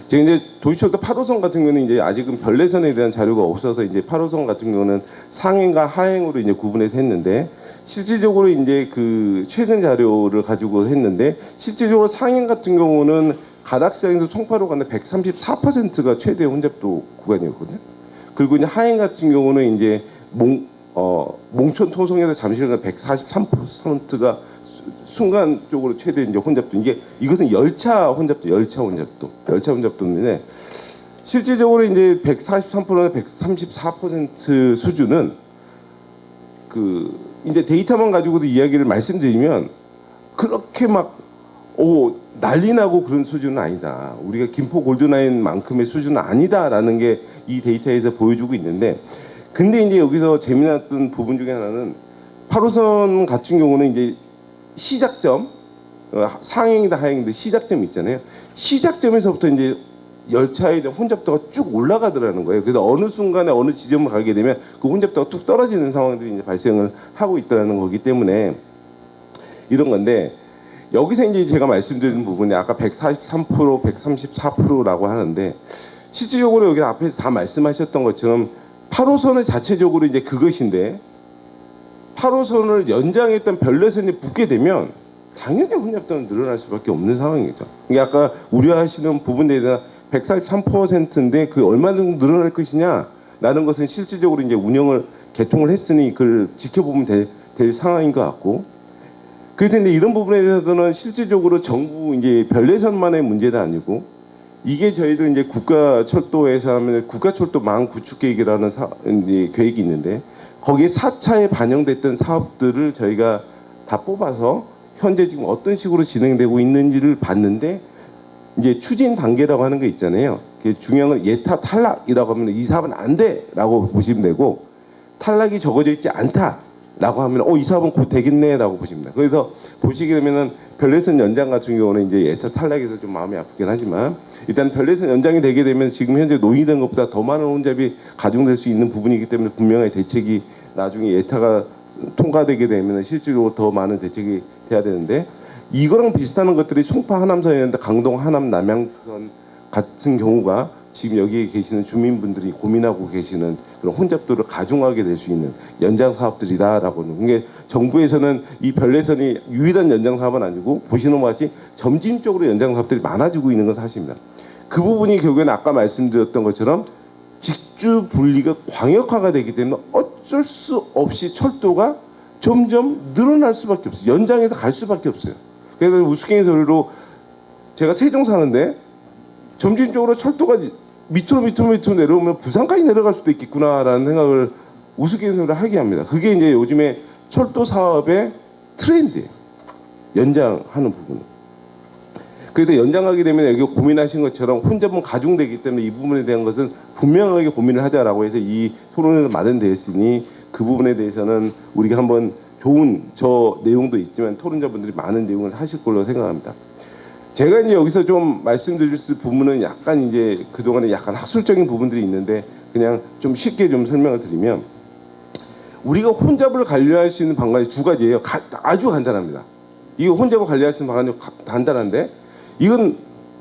제가 이제 도시철도 8호선 같은 경우는 이제 아직은 별내선에 대한 자료가 없어서 이제 8호선 같은 경우는 상행과 하행으로 이제 구분해서 했는데, 실질적으로 이제 그 최근 자료를 가지고 했는데 실질적으로 상행 같은 경우는 가락시장에서 송파로 가는 134%가 최대 혼잡도 구간이었거든요. 그리고 이제 하행 같은 경우는 이제 몽촌 토송에서 잠실간 143%가 순간 쪽으로 최대 이제 혼잡도, 이것은 열차 혼잡도인데 실질적으로 이제 143%나 134% 수준은 그 이제 데이터만 가지고도 이야기를 말씀드리면 그렇게 막 난리 나고 그런 수준은 아니다. 우리가 김포 골드라인만큼의 수준은 아니다라는 게 이 데이터에서 보여주고 있는데, 근데 이제 여기서 재미났던 부분 중에 하나는 8호선 같은 경우는 이제 시작점, 상행이다 하행인데 시작점 있잖아요. 시작점에서부터 이제 열차에 대한 혼잡도가 쭉 올라가더라는 거예요. 그래서 어느 순간에 어느 지점을 가게 되면 그 혼잡도가 뚝 떨어지는 상황들이 이제 발생을 하고 있다는 거기 때문에 이런 건데, 여기서 이제 제가 말씀드린 부분이 아까 143%, 134%라고 하는데 실질적으로 여기 앞에서 다 말씀하셨던 것처럼 8호선의 자체적으로 이제 그것인데 8호선을 연장했던 별내선이 붙게 되면 당연히 혼잡도는 늘어날 수밖에 없는 상황이죠. 이게 아까 우려하시는 부분에 대한 143%인데 그 얼마 정도 늘어날 것이냐라는 것은 실질적으로 이제 운영을 개통을 했으니 그걸 지켜보면 될 상황인 것 같고, 그래서 이제 이런 부분에 대해서는 실질적으로 정부 이제 별내선만의 문제는 아니고, 이게 저희도 이제 국가철도에서 하면 국가철도 망 구축 계획이라는 이제 계획이 있는데, 거기에 4차에 반영됐던 사업들을 저희가 다 뽑아서 현재 지금 어떤 식으로 진행되고 있는지를 봤는데, 이제 추진 단계라고 하는 게 있잖아요. 그게 중요한 건 예타 탈락이라고 하면 이 사업은 안 돼라고 보시면 되고, 탈락이 적어져 있지 않다라고 하면 이 사업은 곧 되겠네라고 보시면 돼요. 그래서 보시게 되면은 별내선 연장 같은 경우는 이제 예타 탈락에서 좀 마음이 아프긴 하지만, 일단 별내선 연장이 되게 되면 지금 현재 논의된 것보다 더 많은 혼잡이 가중될 수 있는 부분이기 때문에 분명히 대책이 나중에 예타가 통과되게 되면 실질적으로 더 많은 대책이 돼야 되는데, 이거랑 비슷한 것들이 송파 하남선이었는데 강동 하남 남양선 같은 경우가 지금 여기에 계시는 주민분들이 고민하고 계시는 그런 혼잡도를 가중하게 될 수 있는 연장 사업들이다라고는. 그게 정부에서는 이 별내선이 유일한 연장 사업은 아니고 보시는 것 같이 점진적으로 연장 사업들이 많아지고 있는 건 사실입니다. 그 부분이 결국에는 아까 말씀드렸던 것처럼 직주 분리가 광역화가 되기 때문에 어쩔 수 없이 철도가 점점 늘어날 수밖에 없어요. 연장해서 갈 수밖에 없어요. 그래서 우스갯소리로 제가 세종 사는데 점진적으로 철도가 밑으로 내려오면 부산까지 내려갈 수도 있겠구나라는 생각을 우스갯소리로 하게 합니다. 그게 이제 요즘에 철도 사업의 트렌드예요. 연장하는 부분은. 그래서 연장하게 되면 여기 고민하신 것처럼 혼잡은 가중되기 때문에 이 부분에 대한 것은 분명하게 고민을 하자라고 해서 이 토론회가 마련되었으니, 그 부분에 대해서는 우리가 한번 좋은 저 내용도 있지만 토론자분들이 많은 내용을 하실 걸로 생각합니다. 제가 이제 여기서 좀 말씀드릴 부분은 약간 이제 그동안에 약간 학술적인 부분들이 있는데, 그냥 좀 쉽게 좀 설명을 드리면, 우리가 혼잡을 관리할 수 있는 방안이 두 가지예요. 아주 간단합니다. 이 혼잡을 관리할 수 있는 방안이 간단한데, 이건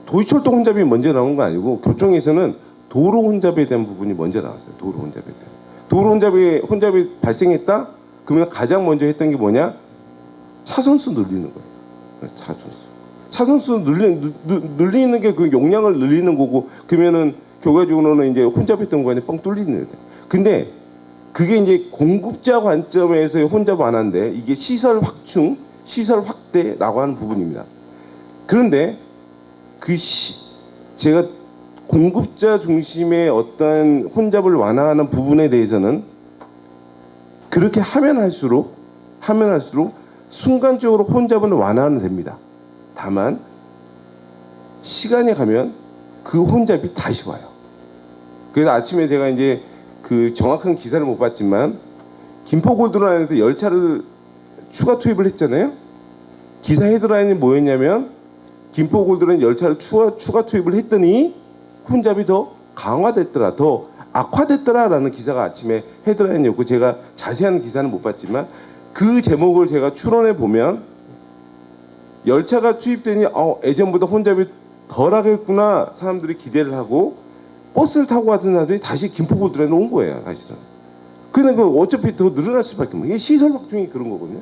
도시철도 혼잡이 먼저 나온 거 아니고 교통에서는 도로 혼잡에 대한 부분이 먼저 나왔어요. 도로 혼잡에 대한. 도로 혼잡이 발생했다? 그러면 가장 먼저 했던 게 뭐냐? 차선수 늘리는 거예요. 차선수 늘리는 게 그 용량을 늘리는 거고, 그러면은 결과적으로는 이제 혼잡했던 구간이 뻥 뚫리는 거예요. 근데 그게 이제 공급자 관점에서의 혼잡 완화인데, 이게 시설 확충, 시설 확대라고 하는 부분입니다. 그런데 제가 공급자 중심의 어떤 혼잡을 완화하는 부분에 대해서는 그렇게 하면 할수록 순간적으로 혼잡은 완화는 됩니다. 다만 시간이 가면 그 혼잡이 다시 와요. 그래서 아침에 제가 이제 그 정확한 기사를 못 봤지만 김포골드라인에서 열차를 추가 투입을 했잖아요. 기사 헤드라인이 뭐였냐면, 김포골드라인 열차를 추가 투입을 했더니 혼잡이 더 강화됐더라, 더 악화됐더라라는 기사가 아침에 헤드라인이었고, 제가 자세한 기사는 못 봤지만 그 제목을 제가 추론해 보면, 열차가 투입되니 예전보다 혼잡이 덜하겠구나 사람들이 기대를 하고, 버스를 타고 가던 사람들이 다시 김포골드라인에 온 거예요, 사실은. 그러니까 어차피 더 늘어날 수밖에 없는 게 시설 확충이 그런 거거든요.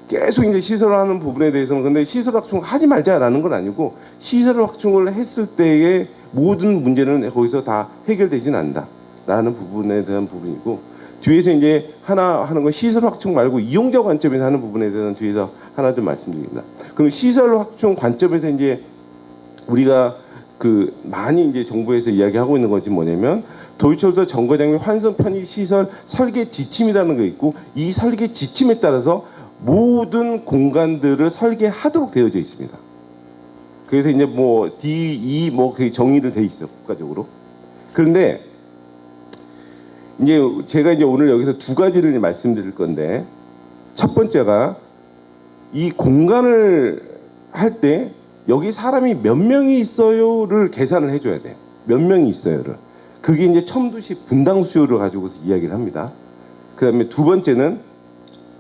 계속 이제 시설하는 부분에 대해서는, 근데 시설 확충 하지 말자라는 건 아니고, 시설 확충을 했을 때의 모든 문제는 거기서 다 해결되진 않는다라는 부분에 대한 부분이고, 뒤에서 이제 하나 하는 건 시설 확충 말고 이용자 관점에서 하는 부분에 대해서는 뒤에서 하나 좀 말씀드립니다. 그럼 시설 확충 관점에서 이제 우리가 그 많이 이제 정부에서 이야기하고 있는 것이 뭐냐면, 도시철도 정거장 및 환승 편의 시설 설계 지침이라는 게 있고, 이 설계 지침에 따라서 모든 공간들을 설계하도록 되어져 있습니다. 그래서 이제 뭐 D, E 그 정의를 돼 있어요, 국가적으로. 그런데 이제 제가 이제 오늘 여기서 두 가지를 말씀드릴 건데, 첫 번째가 이 공간을 할 때 여기 사람이 몇 명이 있어요를 계산을 해줘야 돼요. 몇 명이 있어요를. 그게 이제 첨두시 분당 수요를 가지고서 이야기를 합니다. 그 다음에 두 번째는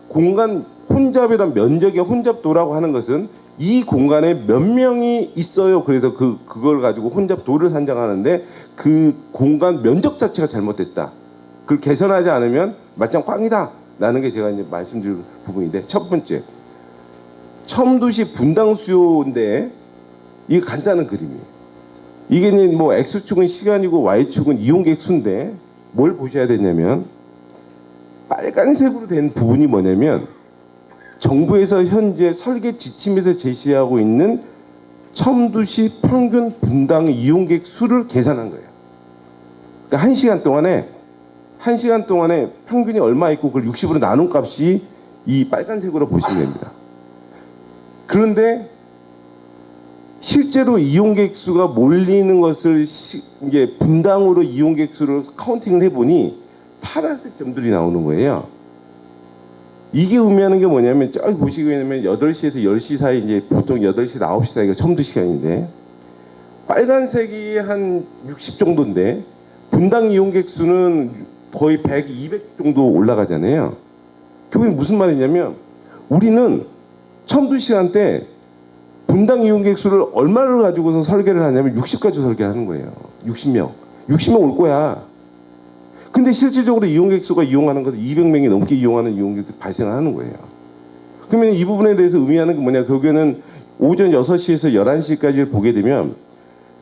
공간 혼잡이란 면적의 혼잡도라고 하는 것은 이 공간에 몇 명이 있어요. 그래서 그걸 가지고 혼잡도를 산정하는데, 그 공간 면적 자체가 잘못됐다. 그걸 개선하지 않으면 말짱 꽝이다. 라는 게 제가 이제 말씀드릴 부분인데, 첫 번째, 첨두시 분당 수요인데 이게 간단한 그림이에요. 이게 이제 뭐 X축은 시간이고 Y축은 이용객 수인데 뭘 보셔야 되냐면 빨간색으로 된 부분이 뭐냐면 정부에서 현재 설계 지침에서 제시하고 있는 첨두시 평균 분당 이용객 수를 계산한 거예요. 그러니까 1시간 동안에 평균이 얼마 있고 그걸 60으로 나눈 값이 이 빨간색으로 보시면 됩니다. 그런데 실제로 이용객 수가 몰리는 것을 이게 분당으로 이용객 수를 카운팅을 해보니 파란색 점들이 나오는 거예요. 이게 의미하는 게 뭐냐면 저기 보시면 8시에서 10시 사이 이제 보통 8시에서 9시 사이가 첨두 시간인데 빨간색이 한 60 정도인데 분당 이용객 수는 거의 100, 200 정도 올라가잖아요. 그게 무슨 말이냐면 우리는 첨두 시간 때 분당 이용객 수를 얼마를 가지고서 설계를 하냐면 60까지 설계하는 거예요. 60명 올 거야. 근데 실질적으로 이용객 수가 이용하는 것은 200명이 넘게 이용하는 이용객들이 발생하는 거예요. 그러면 이 부분에 대해서 의미하는 게 뭐냐? 결국에는 오전 6시에서 11시까지를 보게 되면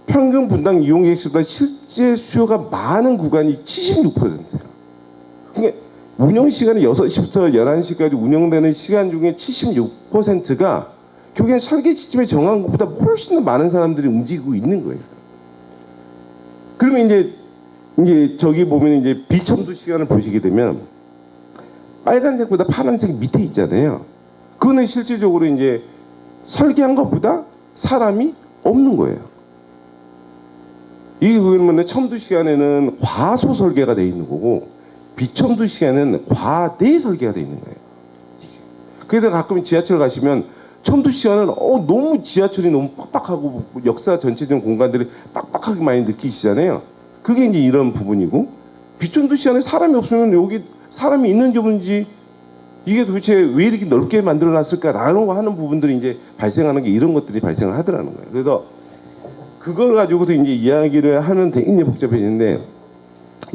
평균 분당 이용객 수보다 실제 수요가 많은 구간이 76%예요. 그러니까 운영 시간이 6시부터 11시까지 운영되는 시간 중에 76%가 결국엔 설계 지침에 정한 것보다 훨씬 더 많은 사람들이 움직이고 있는 거예요. 그러면 이제 저기 보면 이제 비첨두 시간을 보시게 되면 빨간색보다 파란색이 밑에 있잖아요. 그거는 실질적으로 이제 설계한 것보다 사람이 없는 거예요. 이게 그러면 첨두 시간에는 과소 설계가 돼 있는 거고 비첨두 시간에는 과대 설계가 돼 있는 거예요. 그래서 가끔 지하철 가시면 첨두 시간은 너무 지하철이 너무 빡빡하고 역사 전체적인 공간들이 빡빡하게 많이 느끼시잖아요. 그게 이제 이런 부분이고 비첨두 시간에 사람이 없으면 여기 사람이 있는지 없는지 이게 도대체 왜 이렇게 넓게 만들어 놨을까라는 거 하는 부분들이 이제 발생하는 게 이런 것들이 발생을 하더라는 거예요. 그래서 그걸 가지고도 이제 이야기를 하면 굉장히 복잡해지는데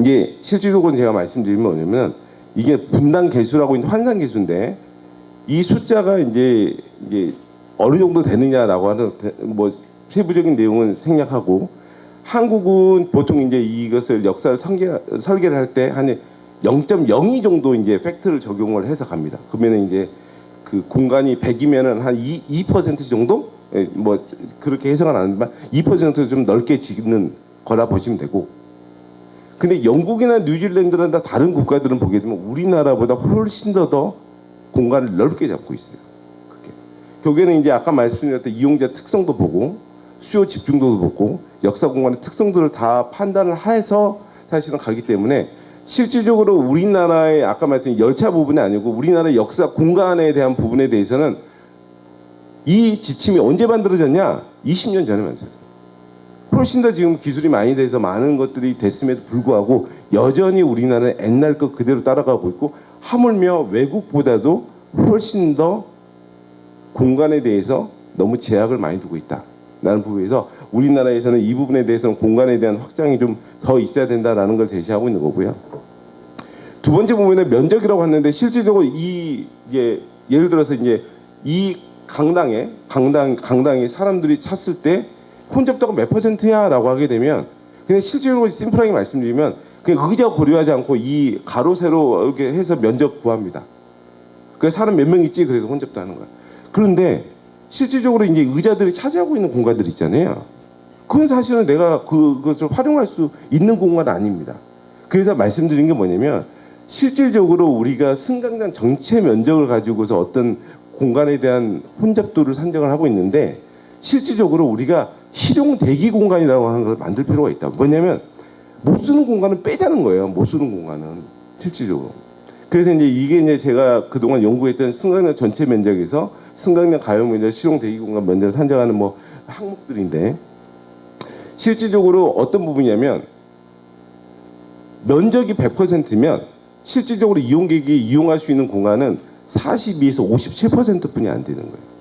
이제 실질적으로 제가 말씀드리면 뭐냐면 이게 분당 개수라고 있는 환산 개수인데 이 숫자가 이제 어느 정도 되느냐라고 하는 뭐 세부적인 내용은 생략하고 한국은 보통 이제 이것을 역사를 설계를 할 때 한 0.02 정도 이제 팩트를 적용을 해서 갑니다. 그러면 이제 그 공간이 100이면은 한 2% 정도 뭐 그렇게 해석은 안 하지만 2% 좀 넓게 짓는 거라 보시면 되고. 근데 영국이나 뉴질랜드나 다 다른 국가들은 보게 되면 우리나라보다 훨씬 더 공간을 넓게 잡고 있어요. 그게. 결국에는 이제 아까 말씀드렸던 이용자 특성도 보고 수요 집중도도 보고 역사 공간의 특성들을 다 판단을 해서 사실은 가기 때문에 실질적으로 우리나라의 아까 말씀드린 열차 부분이 아니고 우리나라의 역사 공간에 대한 부분에 대해서는 이 지침이 언제 만들어졌냐? 20년 전에 만들어졌어요. 훨씬 더 지금 기술이 많이 돼서 많은 것들이 됐음에도 불구하고 여전히 우리나라는 옛날 것 그대로 따라가고 있고 하물며 외국보다도 훨씬 더 공간에 대해서 너무 제약을 많이 두고 있다라는 부분에서 우리나라에서는 이 부분에 대해서는 공간에 대한 확장이 좀 더 있어야 된다라는 걸 제시하고 있는 거고요. 두 번째 부분은 면적이라고 했는데 실질적으로 예를 들어서 이제 이 강당에 사람들이 찼을 때 혼잡도가 몇 %야?라고 하게 되면 그냥 실질적으로 심플하게 말씀드리면 그냥 의자 고려하지 않고 이 가로 세로 이렇게 해서 면적 구합니다. 그 사람 몇 명 있지 그래서 혼잡도 하는 거야. 그런데 실질적으로 이제 의자들이 차지하고 있는 공간들 있잖아요. 그건 사실은 내가 그것을 활용할 수 있는 공간 아닙니다. 그래서 말씀드린 게 뭐냐면 실질적으로 우리가 승강장 전체 면적을 가지고서 어떤 공간에 대한 혼잡도를 산정을 하고 있는데 실질적으로 우리가 실용 대기 공간이라고 하는 걸 만들 필요가 있다. 뭐냐면 못 쓰는 공간은 빼자는 거예요. 못 쓰는 공간은 실질적으로. 그래서 이제 제가 그동안 연구했던 승강장 전체 면적에서 승강장 가용 면적, 실용 대기 공간 면적을 산정하는 뭐 항목들인데 실질적으로 어떤 부분이냐면 면적이 100%면 실질적으로 이용객이 이용할 수 있는 공간은 42에서 57%뿐이 안 되는 거예요.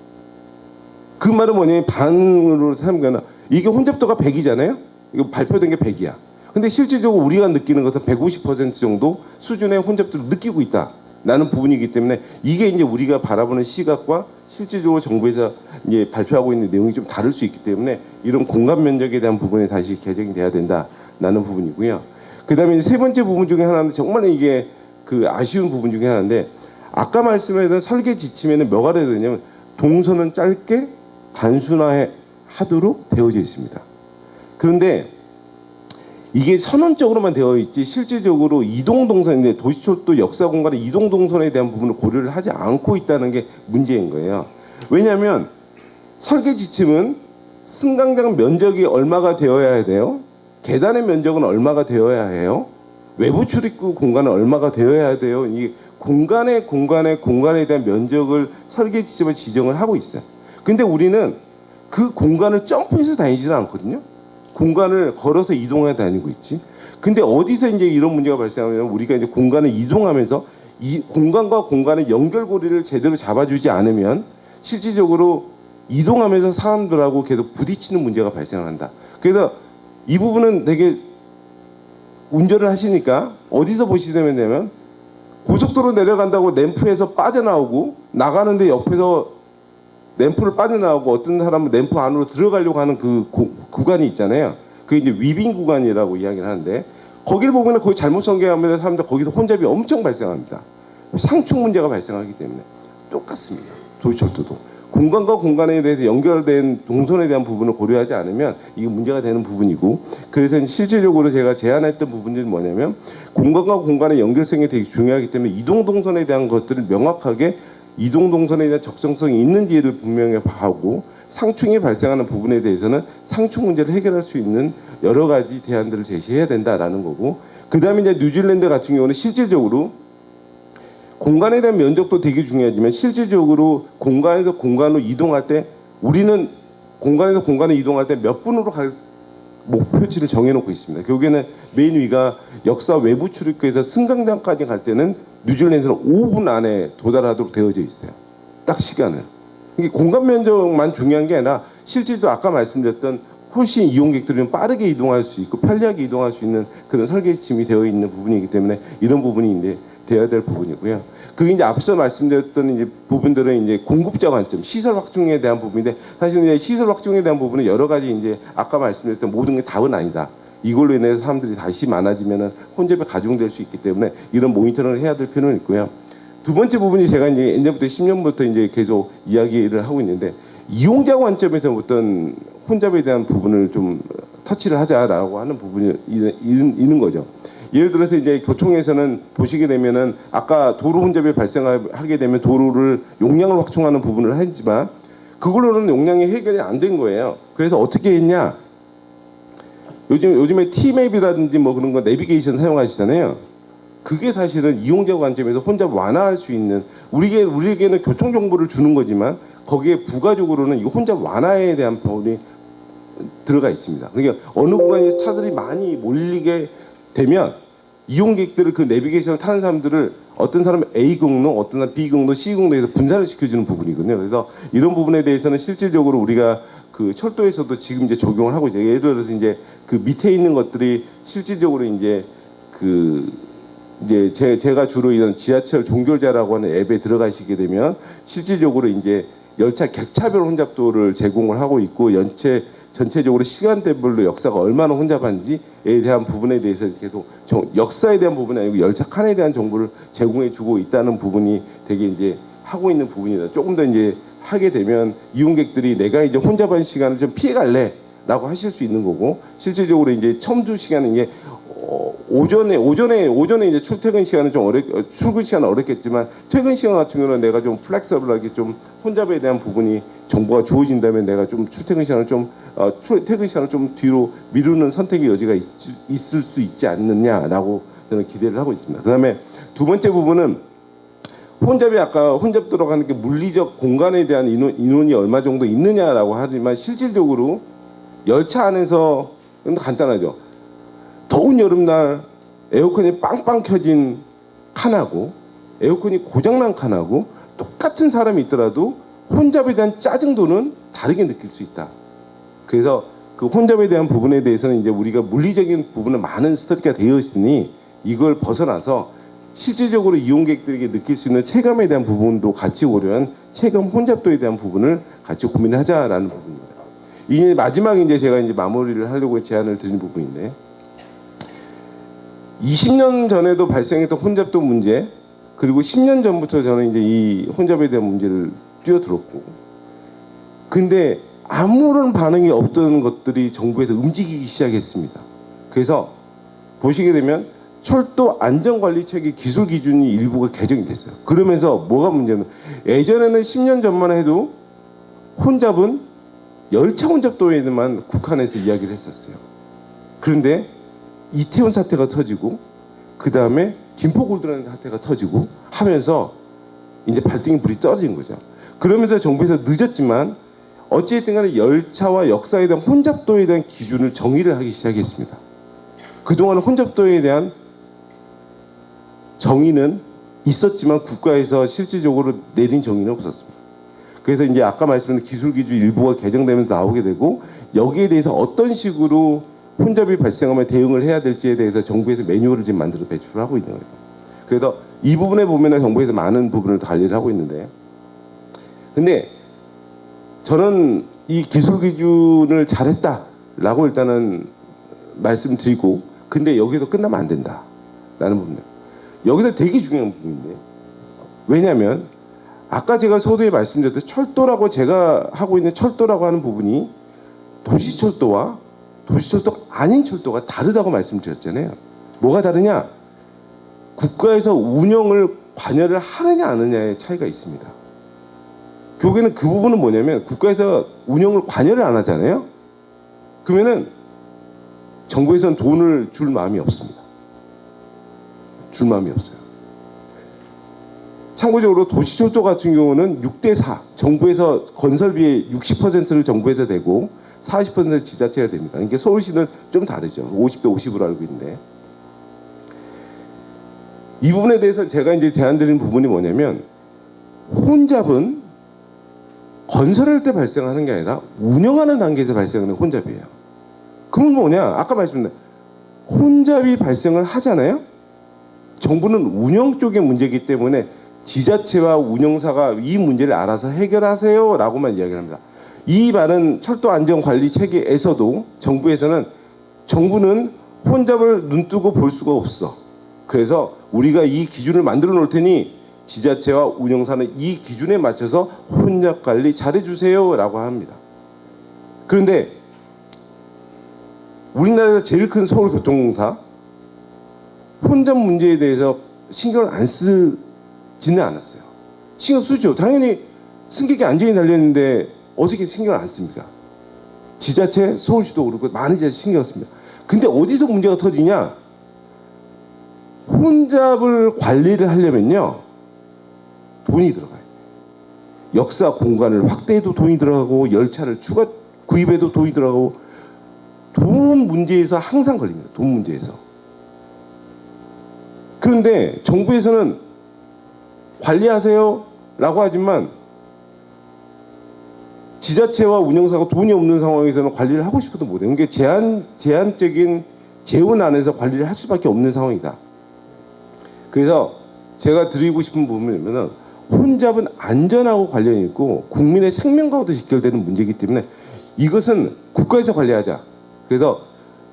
그 말은 뭐냐면 반으로 삼거나 이게 혼잡도가 100이잖아요. 이거 발표된 게 100이야. 근데 실질적으로 우리가 느끼는 것은 150% 정도 수준의 혼잡도를 느끼고 있다라는 부분이기 때문에 이게 이제 우리가 바라보는 시각과 실질적으로 정부에서 이제 발표하고 있는 내용이 좀 다를 수 있기 때문에 이런 공간 면적에 대한 부분에 다시 개정이 돼야 된다라는 부분이고요. 그다음에 이제 세 번째 부분 중에 하나는 정말 이게 그 아쉬운 부분 중에 하나인데 아까 말씀하신 설계 지침에는 뭐가 되어 있냐면 동선은 짧게 단순화하도록 되어져 있습니다. 그런데 이게 선언적으로만 되어 있지 실질적으로 이동 동선인데 도시철도 역사 공간의 이동 동선에 대한 부분을 고려를 하지 않고 있다는 게 문제인 거예요. 왜냐하면 설계 지침은 승강장 면적이 얼마가 되어야 돼요? 계단의 면적은 얼마가 되어야 해요? 외부 출입구 공간은 얼마가 되어야 돼요? 이 공간에 대한 면적을 설계 지침을 지정을 하고 있어요. 근데 우리는 그 공간을 점프해서 다니지는 않거든요. 공간을 걸어서 이동해 다니고 있지. 근데 어디서 이제 이런 문제가 발생하면 우리가 이제 공간을 이동하면서 이 공간과 공간의 연결고리를 제대로 잡아주지 않으면 실질적으로 이동하면서 사람들하고 계속 부딪히는 문제가 발생한다. 그래서 이 부분은 되게 운전을 하시니까 어디서 보시면 되면 고속도로 내려간다고 램프에서 빠져나오고 나가는데 옆에서 램프를 빠져나오고 어떤 사람은 램프 안으로 들어가려고 하는 그 구간이 있잖아요. 그게 이제 위빙 구간이라고 이야기를 하는데 거기를 보면 거기 잘못 설계하면 사람들 거기서 혼잡이 엄청 발생합니다. 상충 문제가 발생하기 때문에 똑같습니다. 도시철도도 공간과 공간에 대해서 연결된 동선에 대한 부분을 고려하지 않으면 이게 문제가 되는 부분이고 그래서 실질적으로 제가 제안했던 부분들이 뭐냐면 공간과 공간의 연결성이 되게 중요하기 때문에 이동 동선에 대한 것들을 명확하게 이동 동선에 대한 적정성이 있는지를 분명히 하고 상충이 발생하는 부분에 대해서는 상충 문제를 해결할 수 있는 여러 가지 대안들을 제시해야 된다라는 거고 그다음에 이제 뉴질랜드 같은 경우는 실질적으로 공간에 대한 면적도 되게 중요하지만 실질적으로 공간에서 공간으로 이동할 때 우리는 공간에서 공간에 이동할 때 몇 분으로 갈 목표치를 정해놓고 있습니다. 결국에는 메인 위가 역사 외부 출입구에서 승강장까지 갈 때는 뉴질랜드는 5분 안에 도달하도록 되어져 있어요. 딱 시간은. 이게 공간 면적만 중요한 게 아니라 실질도 아까 말씀드렸던 훨씬 이용객들이 좀 빠르게 이동할 수 있고 편리하게 이동할 수 있는 그런 설계 지침이 되어 있는 부분이기 때문에 이런 부분이 이제 되어야 될 부분이고요. 그게 이제 앞서 말씀드렸던 이제 부분들은 이제 공급자 관점, 시설 확충에 대한 부분인데 사실 이제 시설 확충에 대한 부분은 여러 가지 이제 아까 말씀드렸던 모든 게 답은 아니다. 이걸로 인해서 사람들이 다시 많아지면은 혼잡이 가중될 수 있기 때문에 이런 모니터링을 해야 될 필요는 있고요. 두 번째 부분이 제가 이제 예전부터 10년부터 이제 계속 이야기를 하고 있는데 이용자 관점에서 어떤 혼잡에 대한 부분을 좀 터치를 하자라고 하는 부분이 있는 거죠. 예를 들어서 이제 교통에서는 보시게 되면은 아까 도로 혼잡이 발생하게 되면 도로를 용량을 확충하는 부분을 했지만 그걸로는 용량이 해결이 안 된 거예요. 그래서 어떻게 했냐? 요즘에 T맵이라든지 뭐 그런 거 내비게이션 사용하시잖아요. 그게 사실은 이용자 관점에서 혼잡 완화할 수 있는 우리에게는 교통 정보를 주는 거지만 거기에 부가적으로는 이 혼잡 완화에 대한 부분이 들어가 있습니다. 그러니까 어느 구간에 차들이 많이 몰리게 되면 이용객들을 그 내비게이션을 타는 사람들을 어떤 사람은 A 경로, 어떤 사람은 B 경로, C 경로에서 분산을 시켜주는 부분이거든요. 그래서 이런 부분에 대해서는 실질적으로 우리가 그 철도에서도 지금 이제 적용을 하고 있어요. 예를 들어서 이제 그 밑에 있는 것들이 실질적으로 이제 제가 주로 이런 지하철 종결자라고 하는 앱에 들어가시게 되면 실질적으로 이제 열차 객차별 혼잡도를 제공을 하고 있고 전체적으로 시간대별로 역사가 얼마나 혼잡한지에 대한 부분에 대해서 계속 역사에 대한 부분이 아니고 열차 칸에 대한 정보를 제공해 주고 있다는 부분이 되게 이제 하고 있는 부분이다. 조금 더 이제 하게 되면 이용객들이 내가 이제 혼잡한 시간을 좀 피해 갈래라고 하실 수 있는 거고 실질적으로 이제 첨두 시간은 이게 오전에 이제 출퇴근 시간은 좀 출근 시간은 어렵겠지만 퇴근 시간 같은 경우는 내가 좀 플렉서블하게 좀 혼잡에 대한 부분이 정보가 주어진다면 내가 좀 출퇴근 시간을 퇴근 시간을 좀 뒤로 미루는 선택의 여지가 있을 수 있지 않느냐라고 저는 기대를 하고 있습니다. 그다음에 두 번째 부분은 혼잡이 아까 혼잡도라고 하는 게 물리적 공간에 대한 인원이 얼마 정도 있느냐라고 하지만 실질적으로 열차 안에서 간단하죠. 더운 여름날 에어컨이 빵빵 켜진 칸하고 에어컨이 고장난 칸하고 똑같은 사람이 있더라도 혼잡에 대한 짜증도는 다르게 느낄 수 있다. 그래서 그 혼잡에 대한 부분에 대해서는 이제 우리가 물리적인 부분은 많은 스터디가 되어 있으니 이걸 벗어나서 실질적으로 이용객들에게 느낄 수 있는 체감에 대한 부분도 같이 고려한 체감 혼잡도에 대한 부분을 같이 고민하자라는 부분입니다. 이게 마지막 이제 제가 이제 마무리를 하려고 제안을 드린 부분인데 20년 전에도 발생했던 혼잡도 문제 그리고 10년 전부터 저는 이제 이 혼잡에 대한 문제를 뛰어들었고 근데 아무런 반응이 없던 것들이 정부에서 움직이기 시작했습니다. 그래서 보시게 되면 철도 안전관리체계 기술 기준이 일부가 개정이 됐어요. 그러면서 뭐가 문제냐면 예전에는 10년 전만 해도 혼잡은 열차 혼잡도에만 국한해서 이야기를 했었어요. 그런데 이태원 사태가 터지고 그 다음에 김포골드라는 사태가 터지고 하면서 이제 발등에 불이 떨어진 거죠. 그러면서 정부에서 늦었지만 어찌됐든 간에 열차와 역사에 대한 혼잡도에 대한 기준을 정의를 하기 시작했습니다. 그동안 혼잡도에 대한 정의는 있었지만 국가에서 실질적으로 내린 정의는 없었습니다. 그래서 이제 아까 말씀드린 기술 기준 일부가 개정되면서 나오게 되고 여기에 대해서 어떤 식으로 혼잡이 발생하면 대응을 해야 될지에 대해서 정부에서 매뉴얼을 지금 만들어 배출을 하고 있는 거예요. 그래서 이 부분에 보면은 정부에서 많은 부분을 관리를 하고 있는데 근데 저는 이 기술 기준을 잘했다라고 일단은 말씀드리고 근데 여기서 끝나면 안 된다라는 부분이에요. 여기서 되게 중요한 부분인데 왜냐하면 아까 제가 서두에 말씀드렸듯이 철도라고 제가 하고 있는 철도라고 하는 부분이 도시철도와 도시철도 아닌 철도가 다르다고 말씀드렸잖아요. 뭐가 다르냐? 국가에서 운영을 관여를 하느냐 안 하느냐의 차이가 있습니다. 결국에는 그 부분은 뭐냐면 국가에서 운영을 관여를 안 하잖아요. 그러면은 정부에서는 돈을 줄 마음이 없습니다. 줄 마음이 없어요. 참고적으로 도시철도 같은 경우는 6대4 정부에서 건설비의 60%를 정부에서 내고 40% 지자체가 됩니다. 그러니까 서울시는 좀 다르죠. 50대 50으로 알고 있는데 이 부분에 대해서 제가 이제 제안드리는 부분이 뭐냐면 혼잡은 건설할 때 발생하는 게 아니라 운영하는 단계에서 발생하는 혼잡이에요. 그건 뭐냐? 아까 말씀드린 혼잡이 발생을 하잖아요. 정부는 운영 쪽의 문제이기 때문에 지자체와 운영사가 이 문제를 알아서 해결하세요 라고만 이야기를 합니다. 이 말은 철도 안전관리 체계에서도 정부는 혼잡을 눈뜨고 볼 수가 없어. 그래서 우리가 이 기준을 만들어 놓을 테니 지자체와 운영사는 이 기준에 맞춰서 혼잡 관리 잘해주세요 라고 합니다. 그런데 우리나라에서 제일 큰 서울교통공사 혼잡 문제에 대해서 신경을 안 쓰지는 않았어요. 신경 쓰죠. 당연히 승객이 안전이 달려있는데 어떻게 신경을 안 씁니까? 지자체, 서울시도 그렇고 많은 지자체 신경을 씁니다. 근데 어디서 문제가 터지냐? 혼잡을 관리를 하려면요 돈이 들어가요. 역사 공간을 확대해도 돈이 들어가고 열차를 추가 구입해도 돈이 들어가고 돈 문제에서 항상 걸립니다. 돈 문제에서. 그런데 정부에서는 관리하세요 라고 하지만 지자체와 운영사가 돈이 없는 상황에서는 관리를 하고 싶어도 못해요. 그러니까 제한적인 재원 안에서 관리를 할 수밖에 없는 상황이다. 그래서 제가 드리고 싶은 부분이면은 혼잡은 안전하고 관련이 있고 국민의 생명과도 직결되는 문제이기 때문에 이것은 국가에서 관리하자. 그래서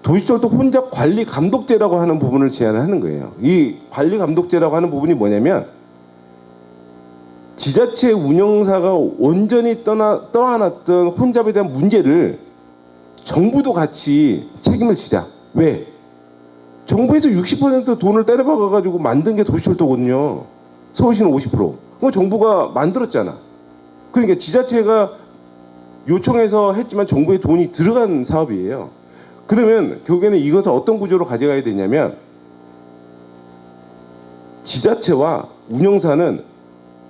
도시철도 혼잡 관리 감독제라고 하는 부분을 제안을 하는 거예요. 이 관리 감독제라고 하는 부분이 뭐냐면 지자체 운영사가 온전히 떠안았던 혼잡에 대한 문제를 정부도 같이 책임을 지자. 왜? 정부에서 60% 돈을 때려박아가지고 만든 게 도시철도거든요. 서울시는 50%. 그거 정부가 만들었잖아. 그러니까 지자체가 요청해서 했지만 정부의 돈이 들어간 사업이에요. 그러면 결국에는 이것을 어떤 구조로 가져가야 되냐면 지자체와 운영사는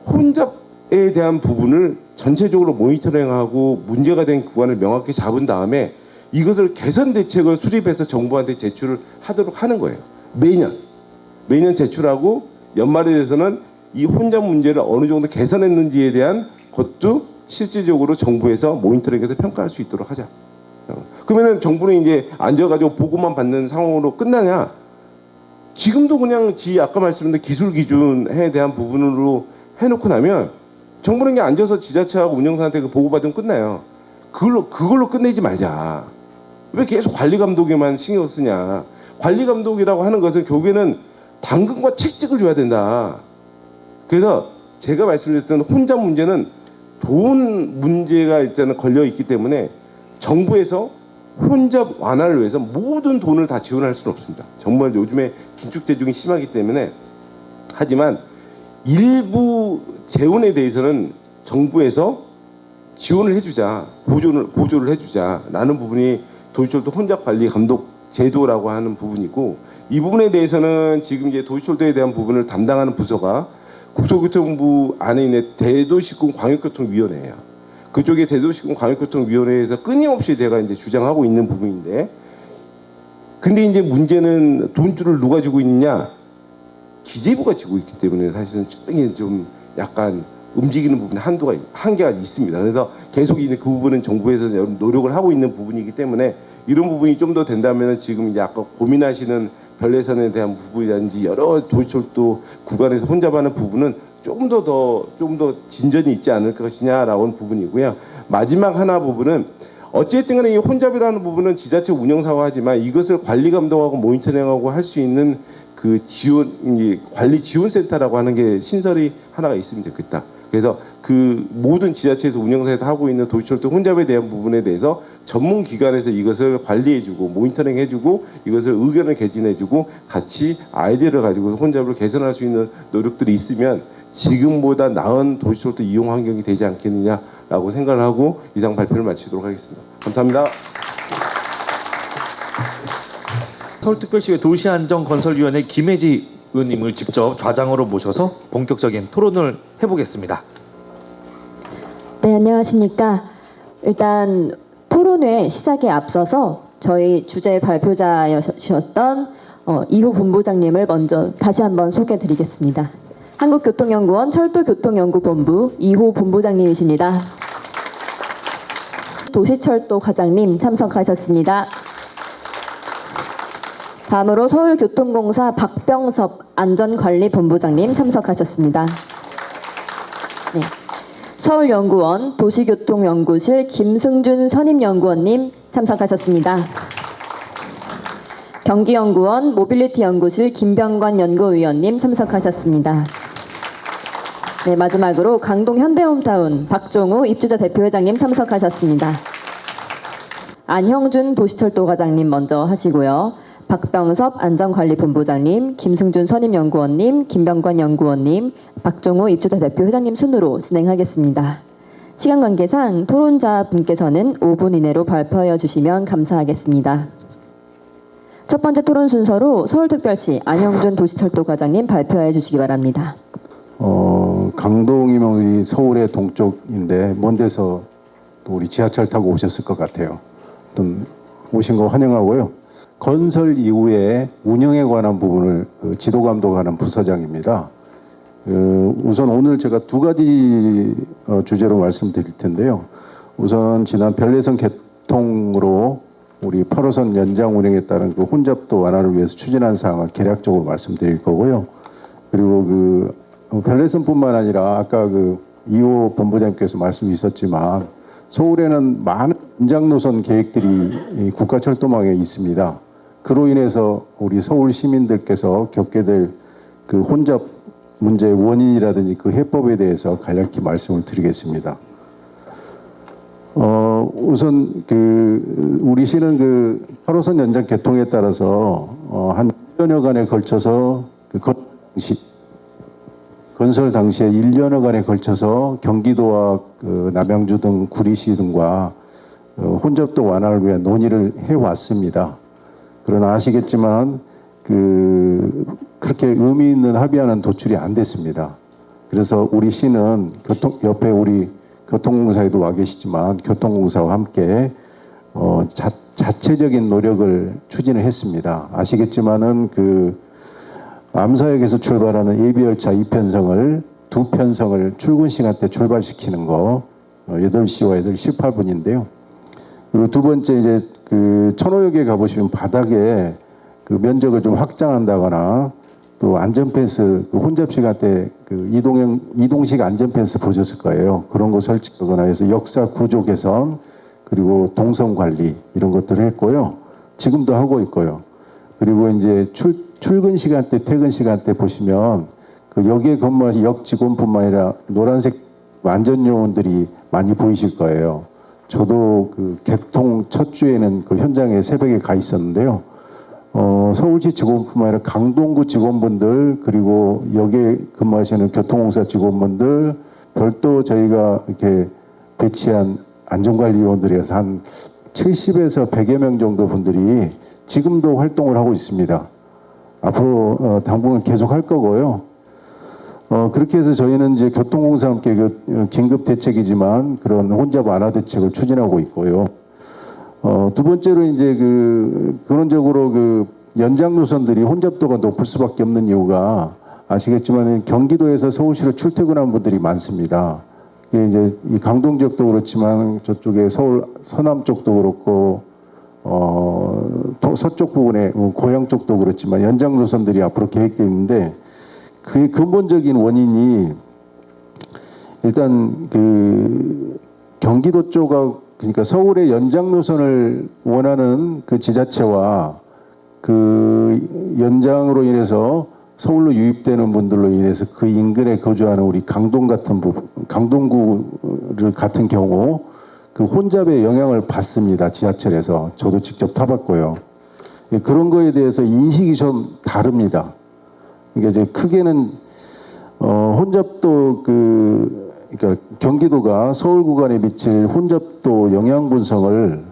혼잡에 대한 부분을 전체적으로 모니터링하고 문제가 된 구간을 명확히 잡은 다음에 이것을 개선 대책을 수립해서 정부한테 제출을 하도록 하는 거예요. 매년 제출하고 연말에 대해서는 이 혼잡 문제를 어느 정도 개선했는지에 대한 것도 실질적으로 정부에서 모니터링해서 평가할 수 있도록 하자. 그러면은 정부는 이제 앉아가지고 보고만 받는 상황으로 끝나냐? 지금도 그냥 아까 말씀드린 기술 기준에 대한 부분으로 해놓고 나면 정부는 그냥 앉아서 지자체하고 운영사한테 그 보고받으면 끝나요. 그걸로 끝내지 말자. 왜 계속 관리 감독에만 신경 쓰냐. 관리 감독이라고 하는 것은 결국에는 당근과 채찍을 줘야 된다. 그래서 제가 말씀드렸던 혼잡 문제는 돈 문제가 일단은 걸려 있기 때문에 정부에서 혼잡 완화를 위해서 모든 돈을 다 지원할 수는 없습니다. 정말 요즘에 긴축 재정이 심하기 때문에. 하지만 일부 재원에 대해서는 정부에서 지원을 해주자, 보조를 해주자라는 부분이 도시철도 혼잡 관리 감독 제도라고 하는 부분이고, 이 부분에 대해서는 지금 이제 도시철도에 대한 부분을 담당하는 부서가 국토교통부 안에 있는 대도시군 광역교통위원회예요. 그쪽에 대도시군 광역교통위원회에서 끊임없이 제가 이제 주장하고 있는 부분인데, 근데 이제 문제는 돈줄을 누가 쥐고 있느냐? 기재부가 쥐고 있기 때문에 사실은 좀 약간 움직이는 부분에 한계가 있습니다. 그래서 계속 그 부분은 정부에서 노력을 하고 있는 부분이기 때문에 이런 부분이 좀 더 된다면 지금 이제 아까 고민하시는 별내선에 대한 부분이라든지 여러 도시철도 구간에서 혼잡하는 부분은 좀 더 진전이 있지 않을 것이냐라고 하는 부분이고요. 마지막 하나 부분은 어쨌든 간에 이 혼잡이라는 부분은 지자체 운영사가 하지만 이것을 관리 감독하고 모니터링하고 할 수 있는 그 관리 지원센터라고 하는 게 신설이 하나가 있으면 좋겠다. 그래서 그 모든 지자체에서 운영사에서 하고 있는 도시철도 혼잡에 대한 부분에 대해서 전문 기관에서 이것을 관리해주고 모니터링해주고 이것을 의견을 개진해주고 같이 아이디어를 가지고 혼잡을 개선할 수 있는 노력들이 있으면 지금보다 나은 도시철도 이용 환경이 되지 않겠느냐라고 생각을 하고 이상 발표를 마치도록 하겠습니다. 감사합니다. 서울특별시의 도시안전건설위원회 김혜지 의원님을 직접 좌장으로 모셔서 본격적인 토론을 해보겠습니다. 네, 안녕하십니까. 일단 토론회 시작에 앞서서 저희 주제 발표자였던 이호 본부장님을 먼저 다시 한번 소개드리겠습니다. 한국교통연구원 철도교통연구본부 이호 본부장님이십니다. 도시철도 과장님 참석하셨습니다. 다음으로 서울교통공사 박병섭 안전관리본부장님 참석하셨습니다. 네. 서울연구원 도시교통연구실 김승준 선임연구원님 참석하셨습니다. 경기연구원 모빌리티연구실 김병관 연구위원님 참석하셨습니다. 네, 마지막으로 강동 현대홈타운 박종우 입주자 대표회장님 참석하셨습니다. 안형준 도시철도 과장님 먼저 하시고요. 박병섭 안전관리본부장님, 김승준 선임연구원님, 김병관 연구원님, 박종우 입주자 대표회장님 순으로 진행하겠습니다. 시간 관계상 토론자분께서는 5분 이내로 발표하여 주시면 감사하겠습니다. 첫 번째 토론 순서로 서울특별시 안형준 도시철도 과장님 발표해 주시기 바랍니다. 강동이면 우리 서울의 동쪽인데 먼 데서 또 우리 지하철 타고 오셨을 것 같아요. 오신 거 환영하고요. 건설 이후에 운영에 관한 부분을 지도 감독하는 부서장입니다. 우선 오늘 제가 두 가지 주제로 말씀드릴 텐데요. 우선 지난 별내선 개통으로 우리 8호선 연장 운행에 따른 그 혼잡도 완화를 위해서 추진한 사항을 개략적으로 말씀드릴 거고요. 그리고 그 별내선뿐만 아니라 아까 그 이호 본부장님께서 말씀이 있었지만 서울에는 많은 연장 노선 계획들이 국가철도망에 있습니다. 그로 인해서 우리 서울 시민들께서 겪게 될 그 혼잡 문제의 원인이라든지 그 해법에 대해서 간략히 말씀을 드리겠습니다. 우선 우리 시는 그 8호선 연장 개통에 따라서 한 1년여간에 걸쳐서 건설 당시에 1년여간에 걸쳐서 경기도와 남양주 등 구리시 등과 혼잡도 완화를 위한 논의를 해왔습니다. 그러나 아시겠지만 그렇게 의미 있는 합의안은 도출이 안 됐습니다. 그래서 우리 시는 옆에 우리 교통공사에도 와 계시지만 교통공사와 함께 자체적인 노력을 추진을 했습니다. 아시겠지만은 암사역에서 출발하는 예비열차 2편성을 2편성을 출근 시간대 출발시키는 거 8시와 8시 18분인데요. 그리고 두 번째 이제 천호역에 가보시면 바닥에 그 면적을 좀 확장한다거나 또 안전펜스, 그 혼잡 시간대 그 이동식 안전펜스 보셨을 거예요. 그런 거 설치하거나 해서 역사 구조 개선, 그리고 동선 관리 이런 것들을 했고요. 지금도 하고 있고요. 그리고 이제 출근 시간대, 퇴근 시간대 보시면 그 역에 근무하신 역 직원뿐만 아니라 노란색 안전 요원들이 많이 보이실 거예요. 저도 그 개통 첫 주에는 그 현장에 새벽에 가 있었는데요. 서울시 직원뿐만 아니라 강동구 직원분들, 그리고 역에 근무하시는 교통공사 직원분들, 별도 저희가 이렇게 배치한 안전관리요원들에서 한 70에서 100여 명 정도 분들이 지금도 활동을 하고 있습니다. 앞으로 당분간 계속 할 거고요. 그렇게 해서 저희는 이제 교통공사와 함께 긴급 대책이지만 그런 혼잡 완화 대책을 추진하고 있고요. 두 번째로 이제 근원적으로 연장 노선들이 혼잡도가 높을 수밖에 없는 이유가 아시겠지만 경기도에서 서울시로 출퇴근하는 분들이 많습니다. 이게 이제 이 강동 지역도 그렇지만 저쪽에 서울 서남 쪽도 그렇고 서쪽 부분에 고양 쪽도 그렇지만 연장 노선들이 앞으로 계획되어 있는데 그 근본적인 원인이 일단 경기도 쪽하고 그러니까 서울의 연장 노선을 원하는 그 지자체와 그 연장으로 인해서 서울로 유입되는 분들로 인해서 그 인근에 거주하는 우리 강동 같은 강동구를 같은 경우 그 혼잡의 영향을 받습니다. 지하철에서. 저도 직접 타봤고요. 그런 거에 대해서 인식이 좀 다릅니다. 그러니까 이제 크게는 혼잡도 그러니까 경기도가 서울 구간에 미칠 혼잡도 영향 분석을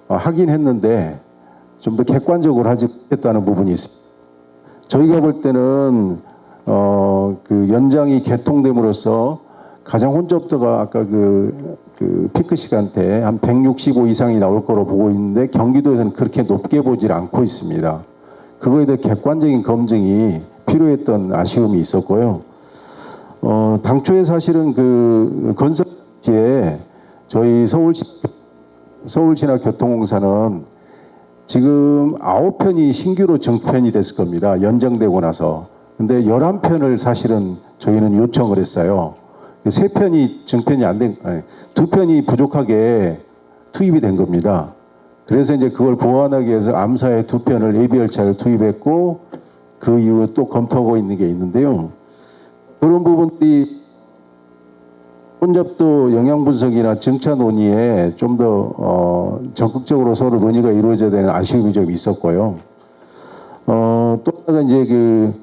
하긴 했는데 좀 더 객관적으로 하지 못했다는 부분이 있습니다. 저희가 볼 때는 그 연장이 개통됨으로써 가장 혼잡도가 아까 그 피크 시간대 한 165 이상이 나올 거로 보고 있는데 경기도에서는 그렇게 높게 보질 않고 있습니다. 그거에 대해 객관적인 검증이 필요했던 아쉬움이 있었고요. 당초에 사실은 그 건설지에 저희 서울시나 교통공사는 지금 9편이 신규로 증편이 됐을 겁니다. 연장되고 나서. 근데 11편을 사실은 저희는 요청을 했어요. 3편이 증편이 안 된, 아니, 2편이 부족하게 투입이 된 겁니다. 그래서 이제 그걸 보완하기 위해서 암사에 2편을 예비열차를 투입했고 그 이후에 또 검토하고 있는 게 있는데요. 그런 부분들이 혼잡도 영향 분석이나 증차 논의에 좀 더 적극적으로 서로 논의가 이루어져야 되는 아쉬움이 좀 있었고요. 또 하나가 이제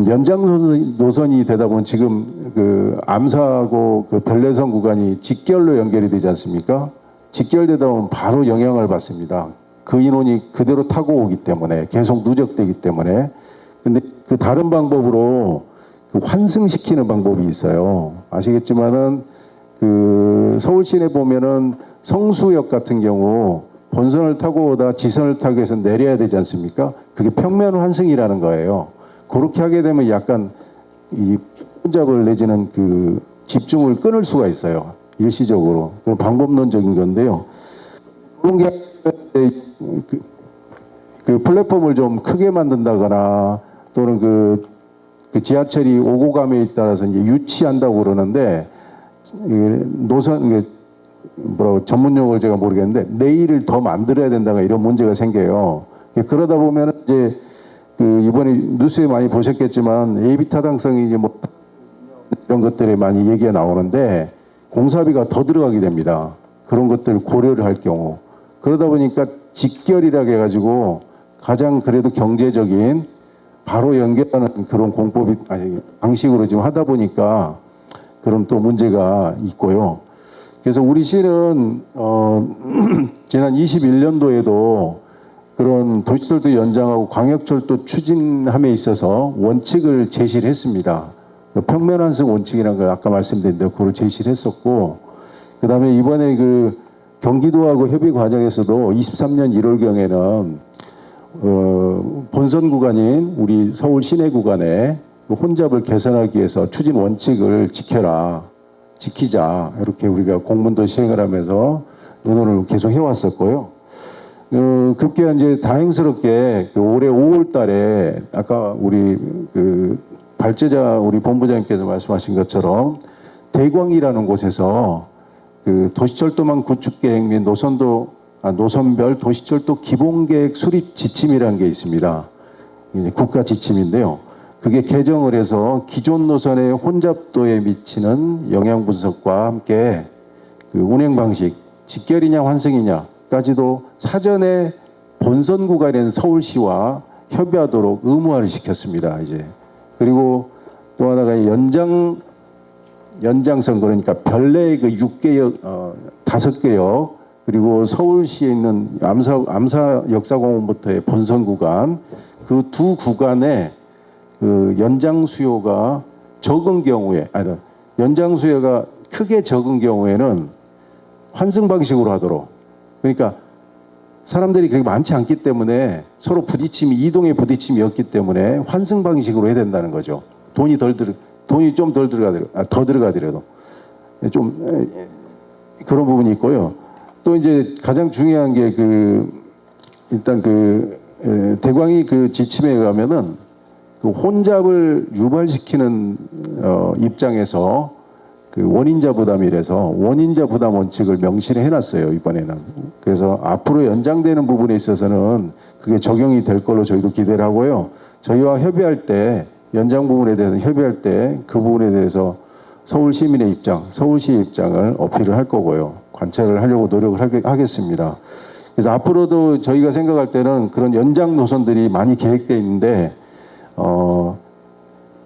연장 노선이 되다 보면 지금 암사하고 별내선 구간이 직결로 연결이 되지 않습니까? 직결되다 보면 바로 영향을 받습니다. 그 인원이 그대로 타고 오기 때문에 계속 누적되기 때문에. 근데 그 다른 방법으로 환승시키는 방법이 있어요. 아시겠지만은 서울 시내 보면은 성수역 같은 경우 본선을 타고 오다 지선을 타기 위해서 내려야 되지 않습니까? 그게 평면 환승이라는 거예요. 그렇게 하게 되면 약간 이 혼잡을 내지는 집중을 끊을 수가 있어요. 일시적으로. 방법론적인 건데요. 그런 게 플랫폼을 좀 크게 만든다거나 또는 그 지하철이 오고 감에 따라서 이제 유치한다고 그러는데 노선 전문 용어를 제가 모르겠는데 내일을 더 만들어야 된다가 이런 문제가 생겨요. 그러다 보면 이제 이번에 뉴스에 많이 보셨겠지만 예비 타당성이 이제 이런 것들이 많이 얘기가 나오는데 공사비가 더 들어가게 됩니다. 그런 것들을 고려를 할 경우. 그러다 보니까 직결이라고 해가지고 가장 그래도 경제적인 바로 연결하는 그런 방식으로 지금 하다 보니까 그런 또 문제가 있고요. 그래서 우리 시는 지난 21년도에도 그런 도시철도 연장하고 광역철도 추진함에 있어서 원칙을 제시를 했습니다. 평면 환승 원칙이라는 걸 아까 말씀드렸는데 그걸 제시를 했었고, 그 다음에 이번에 경기도하고 협의 과정에서도 23년 1월경에는 본선 구간인 우리 서울 시내 구간에 혼잡을 개선하기 위해서 추진 원칙을 지키자 이렇게 우리가 공문도 시행을 하면서 의논을 계속 해왔었고요. 급기야 이제 다행스럽게 그 올해 5월달에 아까 우리 그 발제자 우리 본부장님께서 말씀하신 것처럼 대광이라는 곳에서 그 도시철도망 구축 계획 및 노선별 도시철도 기본계획 수립 지침이라는 게 있습니다. 이제 국가 지침인데요. 그게 개정을 해서 기존 노선의 혼잡도에 미치는 영향 분석과 함께 그 운행 방식, 직결이냐 환승이냐까지도 사전에 본선 구간인 서울시와 협의하도록 의무화를 시켰습니다. 이제 그리고 또 하나가 연장선 그러니까 별내의 그 6개역, 5개역 그리고 서울시에 있는 암사 역사공원부터의 본선 구간 그 두 구간에 그 연장 수요가 적은 경우에 연장 수요가 크게 적은 경우에는 환승 방식으로 하도록 그러니까 사람들이 그렇게 많지 않기 때문에 서로 부딪힘이 이동의 부딪힘이 없기 때문에 환승 방식으로 해야 된다는 거죠. 돈이 좀 덜 더 들어가더라도 좀 그런 부분이 있고요. 또 이제 가장 중요한 게 일단 대광이 그 지침에 의하면은 그 혼잡을 유발시키는 입장에서 그 원인자 부담이라서 원인자 부담 원칙을 명시를 해놨어요 이번에는. 그래서 앞으로 연장되는 부분에 있어서는 그게 적용이 될 걸로 저희도 기대를 하고요. 저희와 협의할 때 연장 부분에 대해서 협의할 때 그 부분에 대해서 서울 시민의 입장, 서울시의 입장을 어필을 할 거고요. 관찰을 하려고 노력을 하겠습니다. 그래서 앞으로도 저희가 생각할 때는 그런 연장 노선들이 많이 계획되어 있는데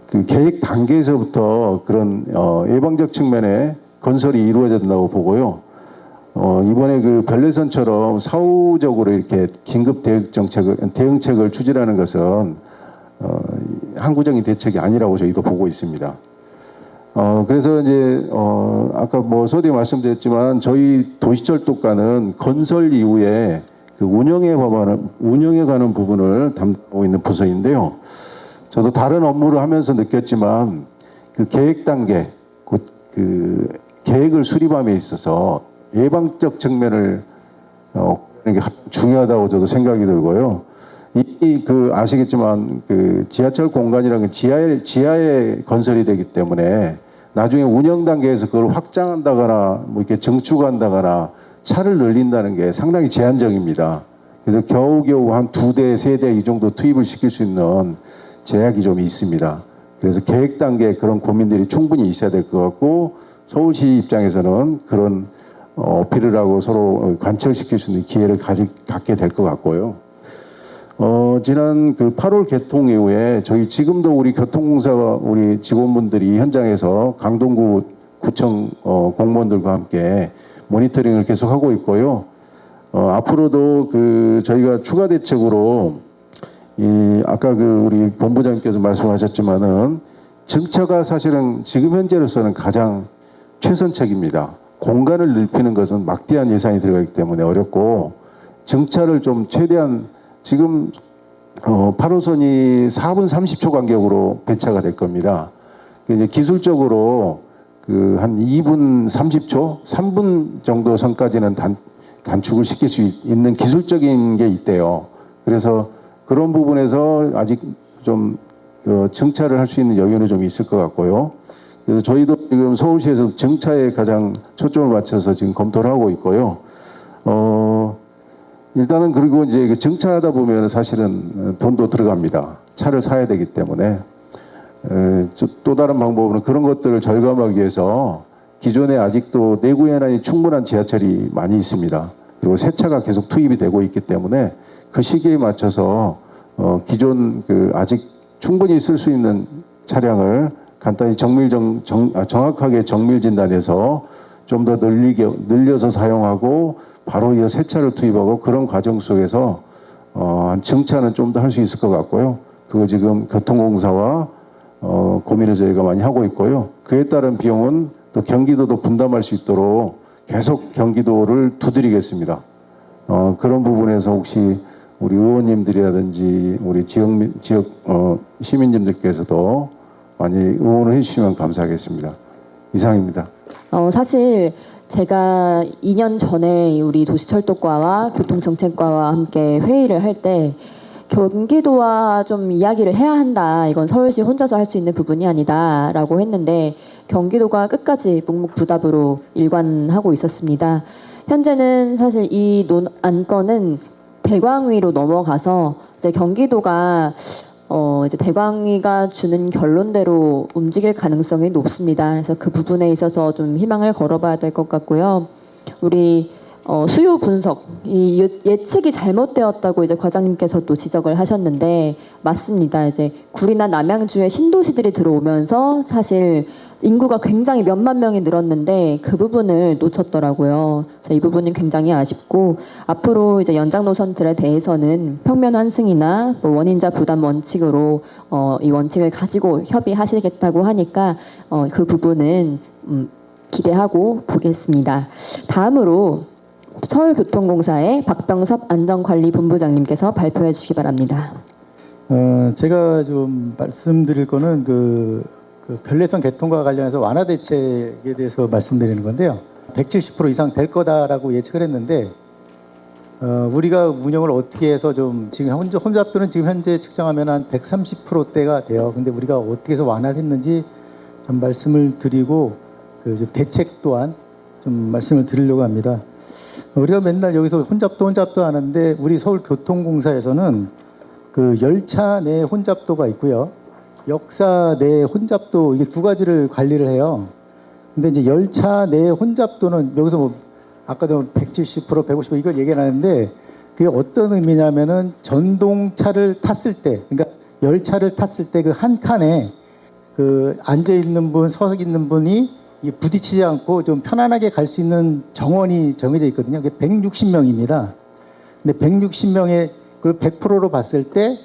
그 계획 단계에서부터 그런 예방적 측면에 건설이 이루어져야 된다고 보고요. 이번에 그 별내선처럼 사후적으로 이렇게 긴급 대응책을 추진하는 것은 항구적인 대책이 아니라고 저희도 보고 있습니다. 그래서 이제 아까 뭐 서두에 말씀드렸지만 저희 도시철도과는 건설 이후에 그 운영에 가는 부분을 담고 있는 부서인데요. 저도 다른 업무를 하면서 느꼈지만 그 계획 단계, 그 계획을 수립함에 있어서 예방적 측면을 이게 중요하다고 저도 생각이 들고요. 그 아시겠지만 그 지하철 공간이라는 게 지하에 건설이 되기 때문에 나중에 운영 단계에서 그걸 확장한다거나 뭐 이렇게 증축한다거나 차를 늘린다는 게 상당히 제한적입니다. 그래서 겨우겨우 한 2대, 3대 이 정도 투입을 시킬 수 있는 제약이 좀 있습니다. 그래서 계획 단계에 그런 고민들이 충분히 있어야 될 것 같고 서울시 입장에서는 그런 어필을 하고 서로 관철시킬 수 있는 기회를 갖게 될 것 같고요. 지난 그 8월 개통 이후에 저희 지금도 우리 교통공사 우리 직원분들이 현장에서 강동구 구청 공무원들과 함께 모니터링을 계속 하고 있고요. 앞으로도 그 저희가 추가 대책으로 아까 그 우리 본부장님께서 말씀하셨지만은 증차가 사실은 지금 현재로서는 가장 최선책입니다. 공간을 넓히는 것은 막대한 예산이 들어가기 때문에 어렵고 증차를 좀 최대한 지금 8호선이 4분 30초 간격으로 배차가 될 겁니다. 이제 기술적으로 그 한 2분 30초, 3분 정도 선까지는 단축을 시킬 수 있는 기술적인 게 있대요. 그래서 그런 부분에서 아직 좀 증차를 할 수 있는 여유는 좀 있을 것 같고요. 그래서 저희도 지금 서울시에서 증차에 가장 초점을 맞춰서 지금 검토를 하고 있고요. 일단은 그리고 이제 그 증차하다 보면 사실은 돈도 들어갑니다. 차를 사야 되기 때문에 또 다른 방법으로 그런 것들을 절감하기 위해서 기존에 아직도 내구 현안이 충분한 지하철이 많이 있습니다. 그리고 새 차가 계속 투입이 되고 있기 때문에 그 시기에 맞춰서 기존 그 아직 충분히 쓸 수 있는 차량을 간단히 정확하게 정밀 진단해서 좀 더 늘려서 사용하고 바로 이어 새 차를 투입하고 그런 과정 속에서 증차는 좀 더 할 수 있을 것 같고요. 그거 지금 교통공사와 고민을 저희가 많이 하고 있고요. 그에 따른 비용은 또 경기도도 분담할 수 있도록 계속 경기도를 두드리겠습니다. 그런 부분에서 혹시 우리 의원님들이라든지 우리 지역 시민님들께서도 많이 응원을 해주시면 감사하겠습니다. 이상입니다. 사실 제가 2년 전에 우리 도시철도과와 교통정책과와 함께 회의를 할 때 경기도와 좀 이야기를 해야 한다. 이건 서울시 혼자서 할 수 있는 부분이 아니다라고 했는데 경기도가 끝까지 묵묵부답으로 일관하고 있었습니다. 현재는 사실 이 안건은 대광위로 넘어가서 이제 경기도가 이제 대광위가 주는 결론대로 움직일 가능성이 높습니다. 그래서 그 부분에 있어서 좀 희망을 걸어봐야 될 것 같고요. 우리 수요 분석, 이 예측이 잘못되었다고 이제 과장님께서 또 지적을 하셨는데 맞습니다. 이제 구리나 남양주에 신도시들이 들어오면서 사실 인구가 굉장히 몇만 명이 늘었는데 그 부분을 놓쳤더라고요. 그래서 이 부분은 굉장히 아쉽고 앞으로 이제 연장 노선들에 대해서는 평면 환승이나 뭐 원인자 부담 원칙으로 이 원칙을 가지고 협의하시겠다고 하니까 그 부분은 기대하고 보겠습니다. 다음으로 서울교통공사의 박병섭 안전관리본부장님께서 발표해 주시기 바랍니다. 제가 좀 말씀드릴 거는 그 별내선 개통과 관련해서 완화 대책에 대해서 말씀드리는 건데요. 170% 이상 될 거다라고 예측을 했는데 우리가 운영을 어떻게 해서 좀 지금 혼잡도는 지금 현재 측정하면 한 130%대가 돼요. 근데 우리가 어떻게 해서 완화를 했는지 좀 말씀을 드리고 그 대책 또한 좀 말씀을 드리려고 합니다. 우리가 맨날 여기서 혼잡도 하는데 우리 서울교통공사에서는 그 열차 내 혼잡도가 있고요. 역사 내 혼잡도 이게 두 가지를 관리를 해요. 근데 이제 열차 내 혼잡도는 여기서 뭐 아까도 170%, 150% 이걸 얘기하는데 그게 어떤 의미냐면은 전동차를 탔을 때, 그러니까 열차를 탔을 때 그 한 칸에 그 앉아 있는 분, 서 있는 분이 부딪히지 않고 좀 편안하게 갈 수 있는 정원이 정해져 있거든요. 그게 160명입니다. 근데 160명의 그 100%로 봤을 때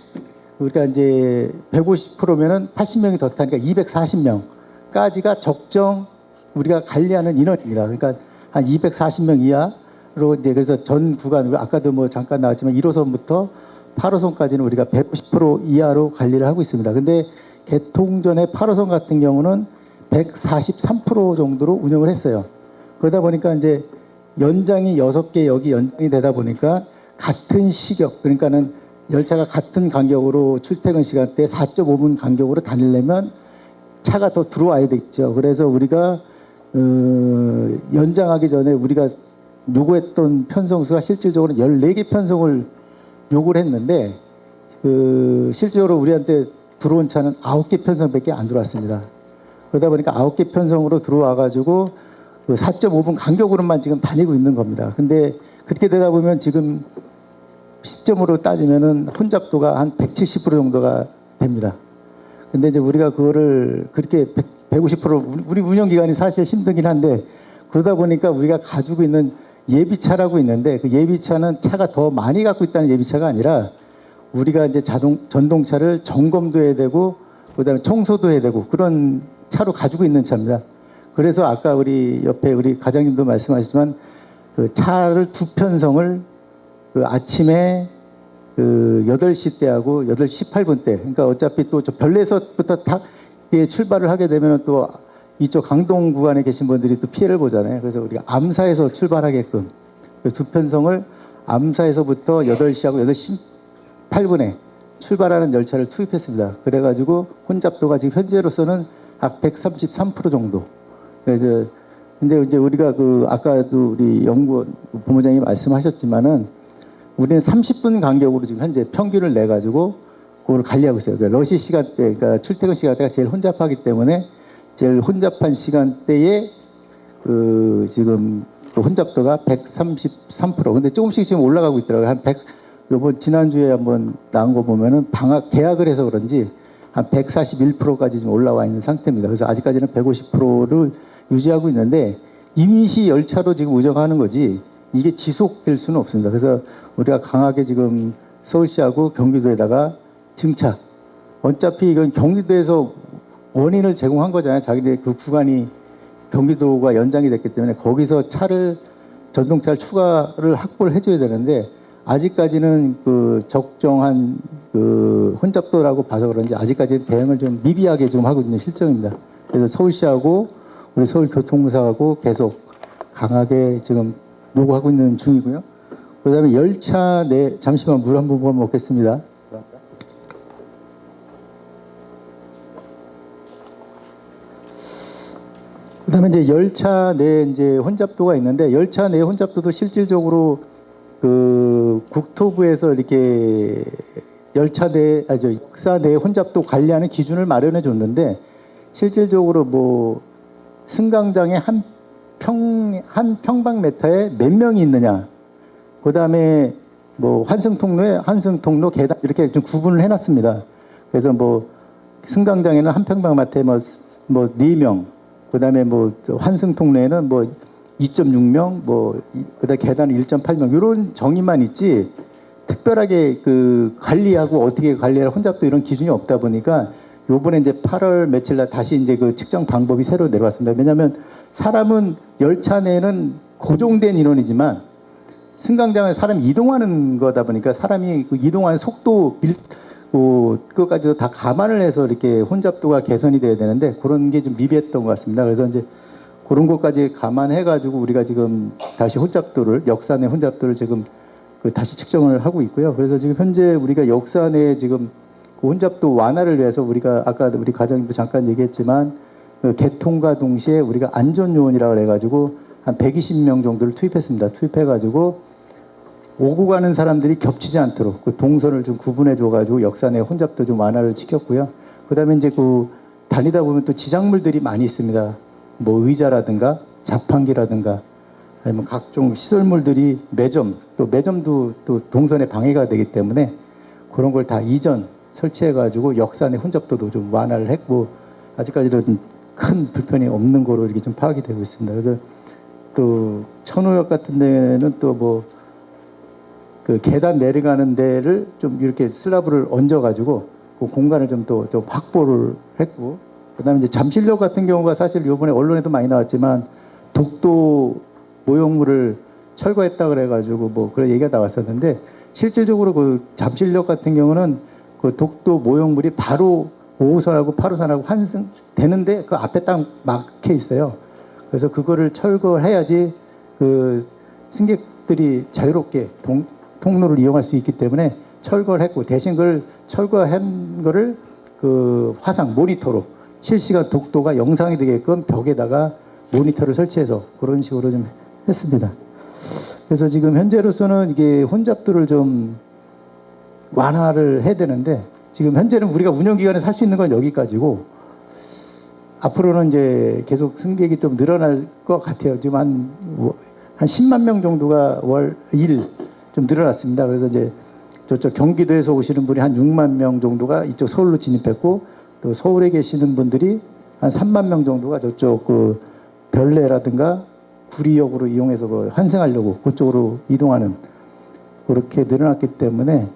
우리가 이제 150%면은 80명이 더 타니까 240명까지가 적정 우리가 관리하는 인원입니다. 그러니까 한 240명 이하로 이제 그래서 전 구간 아까도 뭐 잠깐 나왔지만 1호선부터 8호선까지는 우리가 150% 이하로 관리를 하고 있습니다. 근데 개통 전에 8호선 같은 경우는 143% 정도로 운영을 했어요. 그러다 보니까 이제 연장이 6개 여기 연장이 되다 보니까 같은 시격, 그러니까는 열차가 같은 간격으로 출퇴근 시간대 4.5분 간격으로 다니려면 차가 더 들어와야 되겠죠. 그래서 우리가 연장하기 전에 우리가 요구했던 편성수가 실질적으로 14개 편성을 요구를 했는데 실제로 우리한테 들어온 차는 9개 편성밖에 안 들어왔습니다. 그러다 보니까 9개 편성으로 들어와 가지고 4.5분 간격으로만 지금 다니고 있는 겁니다. 근데 그렇게 되다 보면 지금 시점으로 따지면은 혼잡도가 한 170% 정도가 됩니다. 근데 이제 우리가 그거를 그렇게 150% 우리 운영 기간이 사실 힘들긴 한데 그러다 보니까 우리가 가지고 있는 예비차라고 있는데 그 예비차는 차가 더 많이 갖고 있다는 예비차가 아니라 우리가 이제 전동차를 점검도 해야 되고 그다음에 청소도 해야 되고 그런 차로 가지고 있는 차입니다. 그래서 아까 우리 옆에 우리 과장님도 말씀하셨지만 그 차를 두 편성을 그 아침에 그 8시 때하고 8시 18분 때 그러니까 어차피 또 저 별내서부터 다 출발을 하게 되면 또 이쪽 강동 구간에 계신 분들이 또 피해를 보잖아요. 그래서 우리가 암사에서 출발하게끔 그 두 편성을 암사에서부터 8시하고 8시 8분에 출발하는 열차를 투입했습니다. 그래가지고 혼잡도가 지금 현재로서는 약 133% 정도. 그래서 근데 이제 우리가 그 아까도 우리 연구원 본부장님 말씀하셨지만은 우리는 30분 간격으로 지금 현재 평균을 내 가지고 그걸 관리하고 있어요. 그러니까 러시 시간대, 그러니까 출퇴근 시간대가 제일 혼잡하기 때문에 제일 혼잡한 시간대에 그 지금 그 혼잡도가 133%. 근데 조금씩 지금 올라가고 있더라고요. 한 100. 요번 지난주에 한번 나온 거 보면은 계약을 해서 그런지 한 141%까지 지금 올라와 있는 상태입니다. 그래서 아직까지는 150%를 유지하고 있는데 임시 열차로 지금 운영하는 거지 이게 지속될 수는 없습니다. 그래서 우리가 강하게 지금 서울시하고 경기도에다가 증차. 어차피 이건 경기도에서 원인을 제공한 거잖아요. 자기들 그 구간이 경기도가 연장이 됐기 때문에 거기서 전동차를 추가를 확보를 해줘야 되는데 아직까지는 그 적정한 그 혼잡도라고 봐서 그런지 아직까지 대응을 좀 미비하게 좀 하고 있는 실정입니다. 그래서 서울시하고 우리 서울교통공사하고 계속 강하게 지금 요구하고 있는 중이고요. 그다음에 열차 내 잠시만 물 한 모금 먹겠습니다. 그다음에 이제 열차 내 이제 혼잡도가 있는데 열차 내 혼잡도도 실질적으로 그 국토부에서 이렇게 열차 내 역사 내 혼잡도 관리하는 기준을 마련해 줬는데 실질적으로 뭐 승강장에 한 평방미터에 몇 명이 있느냐, 그다음에 뭐 환승통로 계단 이렇게 좀 구분을 해놨습니다. 그래서 뭐 승강장에는 한 평방미터에 뭐 4명, 그다음에 뭐 환승통로에는 뭐 2.6명, 뭐 그다음에 계단 1.8명 이런 정의만 있지 특별하게 그 관리하고 어떻게 관리할 혼잡도 이런 기준이 없다 보니까 요번에 이제 8월 며칠 날 다시 이제 그 측정 방법이 새로 내려왔습니다. 왜냐하면 사람은 열차 내에는 고정된 인원이지만 승강장에 사람이 이동하는 거다 보니까 사람이 그 이동하는 속도 그것까지도 다 감안을 해서 이렇게 혼잡도가 개선이 돼야 되는데 그런 게 좀 미비했던 것 같습니다. 그래서 이제 그런 것까지 감안해 가지고 우리가 지금 다시 혼잡도를 역사 내 혼잡도를 지금 그 다시 측정을 하고 있고요. 그래서 지금 현재 우리가 역사 내 지금 그 혼잡도 완화를 위해서 우리가 아까 우리 과장님도 잠깐 얘기했지만 그 개통과 동시에 우리가 안전요원이라고 해가지고 한 120명 정도를 투입했습니다. 투입해가지고 오고 가는 사람들이 겹치지 않도록 그 동선을 좀 구분해 줘가지고 역사 내 혼잡도 좀 완화를 시켰고요. 그다음에 이제 그 다니다 보면 또 지작물들이 많이 있습니다. 뭐 의자라든가 자판기라든가 아니면 각종 시설물들이 매점도 또 동선에 방해가 되기 때문에 그런 걸 다 이전 설치해가지고 역사 내 혼잡도도 좀 완화를 했고 아직까지도 큰 불편이 없는 거로 이렇게 좀 파악이 되고 있습니다. 그래서 또 천호역 같은 데는 또 뭐 그 계단 내려가는 데를 좀 이렇게 슬라브를 얹어가지고 그 공간을 좀 확보를 했고 그다음에 이제 잠실역 같은 경우가 사실 이번에 언론에도 많이 나왔지만 독도 모형물을 철거했다 그래가지고 뭐 그런 얘기가 나왔었는데 실질적으로 그 잠실역 같은 경우는 그 독도 모형물이 바로 5호선하고 8호선하고 환승되는데 그 앞에 딱 막혀 있어요. 그래서 그거를 철거해야지 그 승객들이 자유롭게 통로를 이용할 수 있기 때문에 철거를 했고 대신 그걸 철거한 거를 그 화상 모니터로 실시간 독도가 영상이 되게끔 벽에다가 모니터를 설치해서 그런 식으로 좀 했습니다. 그래서 지금 현재로서는 이게 혼잡도를 좀 완화를 해야 되는데 지금 현재는 우리가 운영기간에 살 수 있는 건 여기까지고 앞으로는 이제 계속 승객이 좀 늘어날 것 같아요. 지금 한 10만 명 정도가 월 1 좀 늘어났습니다. 그래서 이제 저쪽 경기도에서 오시는 분이 한 6만 명 정도가 이쪽 서울로 진입했고 또 서울에 계시는 분들이 한 3만 명 정도가 저쪽 그 별내라든가 구리역으로 이용해서 그 환승하려고 그쪽으로 이동하는 그렇게 늘어났기 때문에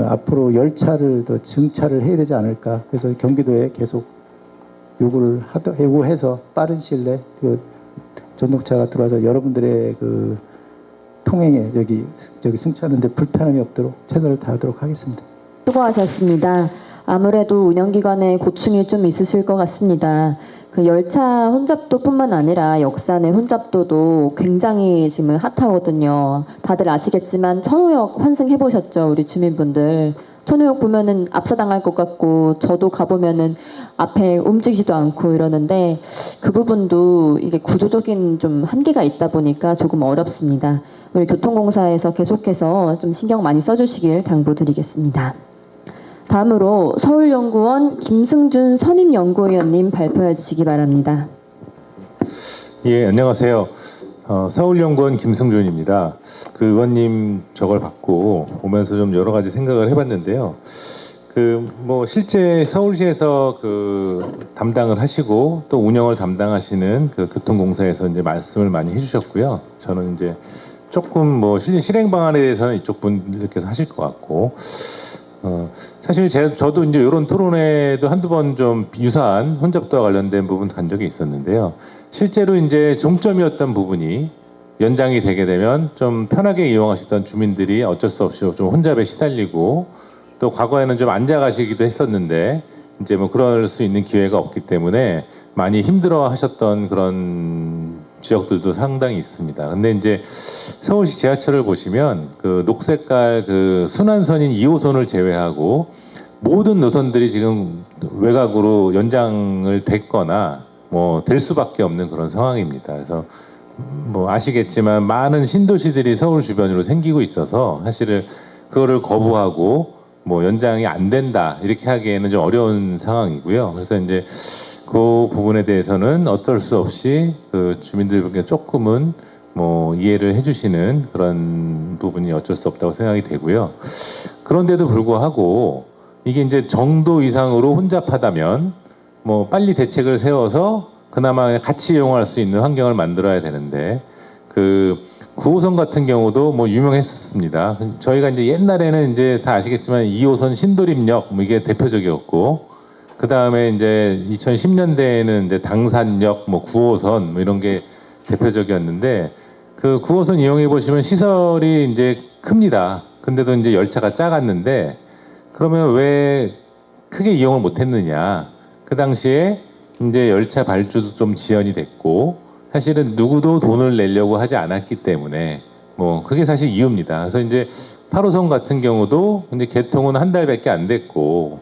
앞으로 열차를 더 증차를 해야 되지 않을까. 그래서 경기도에 계속 요구해서 빠른 시일 내에 그 전동차가 들어와서 여러분들의 그 통행에 여기 승차하는데 불편함이 없도록 최선을 다하도록 하겠습니다. 수고하셨습니다. 아무래도 운영기관에 고충이 좀 있으실 것 같습니다. 그 열차 혼잡도뿐만 아니라 역사 내 혼잡도도 굉장히 지금 핫하거든요. 다들 아시겠지만 천호역 환승해 보셨죠, 우리 주민분들. 천호역 보면은 압사당할 것 같고 저도 가보면은 앞에 움직이지도 않고 이러는데 그 부분도 이게 구조적인 좀 한계가 있다 보니까 조금 어렵습니다. 우리 교통공사에서 계속해서 좀 신경 많이 써주시길 당부드리겠습니다. 다음으로 서울연구원 김승준 선임연구위원님 발표해 주시기 바랍니다. 예, 안녕하세요. 서울연구원 김승준입니다. 그 의원님 저걸 받고 보면서 좀 여러 가지 생각을 해봤는데요. 뭐 실제 서울시에서 담당을 하시고 또 운영을 담당하시는 교통공사에서 이제 말씀을 많이 해주셨고요. 저는 이제 조금 뭐 실행 방안에 대해서는 이쪽 분들께서 하실 것 같고. 사실 저도 이제 이런 토론회도 한두 번 좀 유사한 혼잡도와 관련된 부분 간 적이 있었는데요. 실제로 이제 종점이었던 부분이 연장이 되게 되면 좀 편하게 이용하시던 주민들이 어쩔 수 없이 좀 혼잡에 시달리고 또 과거에는 좀 앉아 가시기도 했었는데 이제 뭐 그럴 수 있는 기회가 없기 때문에 많이 힘들어 하셨던 그런 지역들도 상당히 있습니다. 근데 이제 서울시 지하철을 보시면 그 녹색깔 그 순환선인 2호선을 제외하고 모든 노선들이 지금 외곽으로 연장을 됐거나 뭐 될 수밖에 없는 그런 상황입니다. 그래서 뭐 아시겠지만 많은 신도시들이 서울 주변으로 생기고 있어서 사실은 그거를 거부하고 뭐 연장이 안 된다 이렇게 하기에는 좀 어려운 상황이고요. 그래서 이제 그 부분에 대해서는 어쩔 수 없이 그 주민들께 조금은 뭐 이해를 해주시는 그런 부분이 어쩔 수 없다고 생각이 되고요. 그런데도 불구하고 이게 이제 정도 이상으로 혼잡하다면 뭐 빨리 대책을 세워서 그나마 같이 이용할 수 있는 환경을 만들어야 되는데 그 9호선 같은 경우도 뭐 유명했었습니다. 저희가 이제 옛날에는 이제 다 아시겠지만 2호선 신도림역 뭐 이게 대표적이었고 그 다음에 이제 2010년대에는 이제 당산역 뭐 9호선 뭐 이런 게 대표적이었는데 그 9호선 이용해 보시면 시설이 이제 큽니다. 근데도 이제 열차가 작았는데 그러면 왜 크게 이용을 못했느냐? 그 당시에 이제 열차 발주도 좀 지연이 됐고 사실은 누구도 돈을 내려고 하지 않았기 때문에 뭐 그게 사실 이유입니다. 그래서 이제 8호선 같은 경우도 이제 개통은 한 달밖에 안 됐고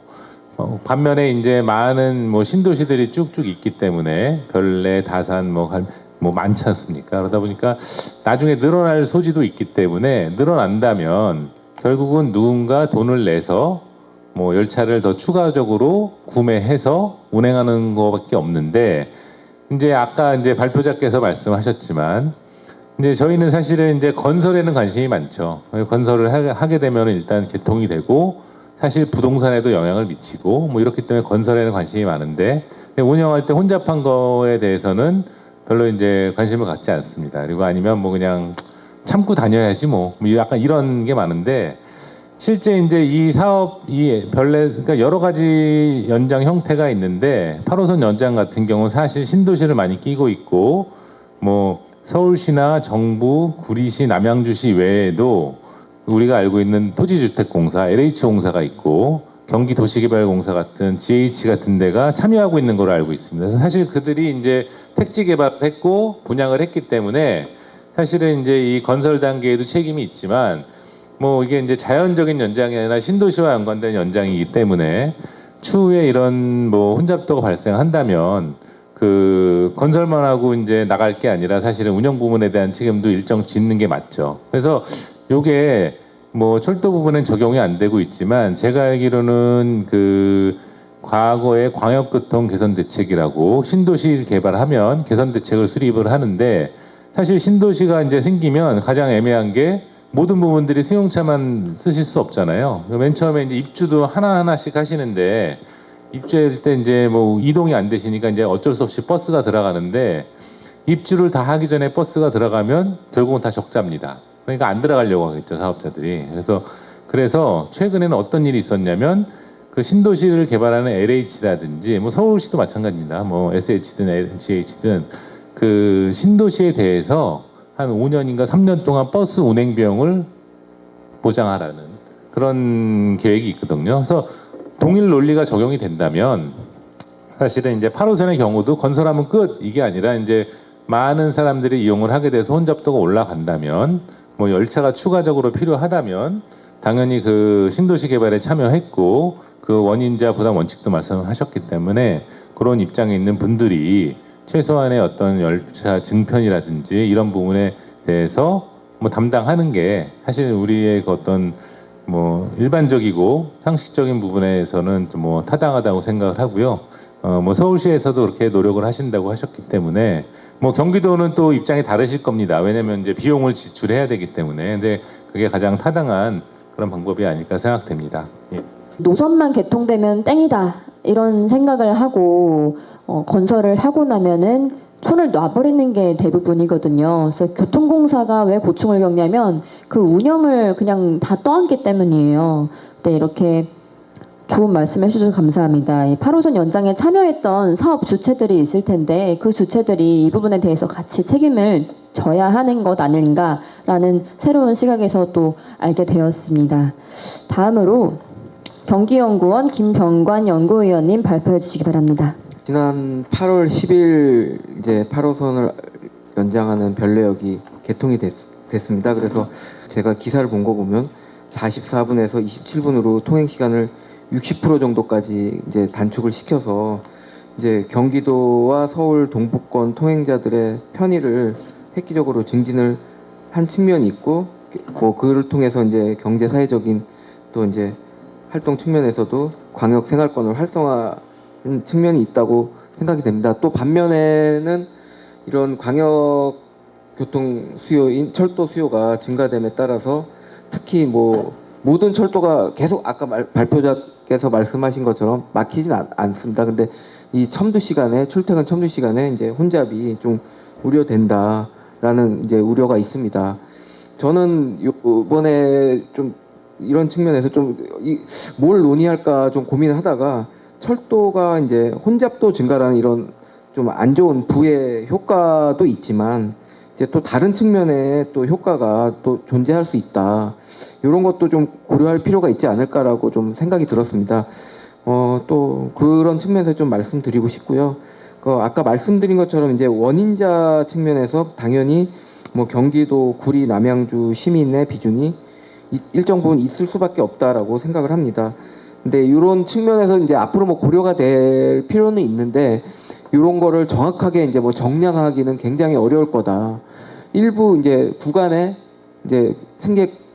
반면에 이제 많은 뭐 신도시들이 쭉쭉 있기 때문에 별내, 다산 뭐 많지 않습니까? 그러다 보니까 나중에 늘어날 소지도 있기 때문에 늘어난다면 결국은 누군가 돈을 내서 뭐 열차를 더 추가적으로 구매해서 운행하는 것밖에 없는데 이제 아까 이제 발표자께서 말씀하셨지만 이제 저희는 사실은 이제 건설에는 관심이 많죠. 건설을 하게 되면 일단 개통이 되고 사실 부동산에도 영향을 미치고 뭐 이렇기 때문에 건설에는 관심이 많은데 운영할 때 혼잡한 거에 대해서는 별로 이제 관심을 갖지 않습니다. 그리고 아니면 뭐 그냥 참고 다녀야지 뭐 약간 이런 게 많은데 실제 이제 이 사업 이 그러니까 여러 가지 연장 형태가 있는데 8호선 연장 같은 경우는 사실 신도시를 많이 끼고 있고 뭐 서울시나 정부, 구리시, 남양주시 외에도 우리가 알고 있는 토지주택공사, LH공사가 있고 경기도시개발공사 같은 GH 같은 데가 참여하고 있는 걸로 알고 있습니다. 그래서 사실 그들이 이제 택지 개발했고 분양을 했기 때문에 사실은 이제 이 건설 단계에도 책임이 있지만 뭐 이게 이제 자연적인 연장이 아니라 신도시와 연관된 연장이기 때문에 추후에 이런 뭐 혼잡도가 발생한다면 그 건설만 하고 이제 나갈 게 아니라 사실은 운영 부분에 대한 책임도 일정 짓는 게 맞죠. 그래서 요게 뭐 철도 부분은 적용이 안 되고 있지만 제가 알기로는 그 과거에 광역교통 개선 대책이라고 신도시 개발하면 개선 대책을 수립을 하는데 사실 신도시가 이제 생기면 가장 애매한 게 모든 부분들이 승용차만 쓰실 수 없잖아요. 맨 처음에 이제 입주도 하나하나씩 하시는데 입주할 때 이제 뭐 이동이 안 되시니까 이제 어쩔 수 없이 버스가 들어가는데 입주를 다 하기 전에 버스가 들어가면 결국은 다 적자입니다. 그러니까 안 들어가려고 하겠죠, 사업자들이. 그래서 최근에는 어떤 일이 있었냐면 그 신도시를 개발하는 LH라든지 뭐 서울시도 마찬가지입니다. 뭐 SH든 LH든 그 신도시에 대해서 한 5년인가 3년 동안 버스 운행 비용을 보장하라는 그런 계획이 있거든요. 그래서 동일 논리가 적용이 된다면 사실은 이제 8호선의 경우도 건설하면 끝 이게 아니라 이제 많은 사람들이 이용을 하게 돼서 혼잡도가 올라간다면 뭐 열차가 추가적으로 필요하다면 당연히 그 신도시 개발에 참여했고 그 원인자 부담 원칙도 말씀하셨기 때문에 그런 입장에 있는 분들이 최소한의 어떤 열차 증편이라든지 이런 부분에 대해서 뭐 담당하는 게 사실 우리의 그 어떤 뭐 일반적이고 상식적인 부분에서는 좀 뭐 타당하다고 생각을 하고요. 뭐 서울시에서도 그렇게 노력을 하신다고 하셨기 때문에 뭐 경기도는 또 입장이 다르실 겁니다. 왜냐하면 이제 비용을 지출해야 되기 때문에 근데 그게 가장 타당한 그런 방법이 아닐까 생각됩니다. 예. 노선만 개통되면 땡이다 이런 생각을 하고 건설을 하고 나면은 손을 놔버리는 게 대부분이거든요. 그래서 교통공사가 왜 고충을 겪냐면 그 운영을 그냥 다 떠안기 때문이에요. 네, 이렇게 좋은 말씀 해주셔서 감사합니다. 이 8호선 연장에 참여했던 사업 주체들이 있을 텐데 그 주체들이 이 부분에 대해서 같이 책임을 져야 하는 것 아닌가라는 새로운 시각에서 또 알게 되었습니다. 다음으로 경기연구원 김병관 연구위원님 발표해 주시기 바랍니다. 지난 8월 10일 이제 8호선을 연장하는 변례역이 개통이 됐습니다. 그래서 제가 기사를 본 거 보면 44분에서 27분으로 통행 시간을 60% 정도까지 이제 단축을 시켜서 이제 경기도와 서울 동부권 통행자들의 편의를 획기적으로 증진을 한 측면이 있고, 뭐 그를 통해서 이제 경제 사회적인 또 이제 활동 측면에서도 광역 생활권을 활성화하는 측면이 있다고 생각이 됩니다. 또 반면에는 이런 광역 교통 수요인 철도 수요가 증가됨에 따라서 특히 뭐 모든 철도가 계속 아까 발표자께서 말씀하신 것처럼 막히진 않습니다. 근데 이 첨두 시간에 출퇴근 첨두 시간에 이제 혼잡이 좀 우려된다라는 이제 우려가 있습니다. 저는 이번에 좀 이런 측면에서 좀 뭘 논의할까 좀 고민을 하다가 철도가 이제 혼잡도 증가라는 이런 좀 안 좋은 부의 효과도 있지만 이제 또 다른 측면에 또 효과가 또 존재할 수 있다. 이런 것도 좀 고려할 필요가 있지 않을까라고 좀 생각이 들었습니다. 또 그런 측면에서 좀 말씀드리고 싶고요. 아까 말씀드린 것처럼 이제 원인자 측면에서 당연히 뭐 경기도, 구리, 남양주 시민의 비중이 일정 부분 있을 수밖에 없다라고 생각을 합니다. 근데 이런 측면에서 이제 앞으로 뭐 고려가 될 필요는 있는데 이런 거를 정확하게 이제 뭐 정량하기는 굉장히 어려울 거다. 일부 이제 구간에 이제 승객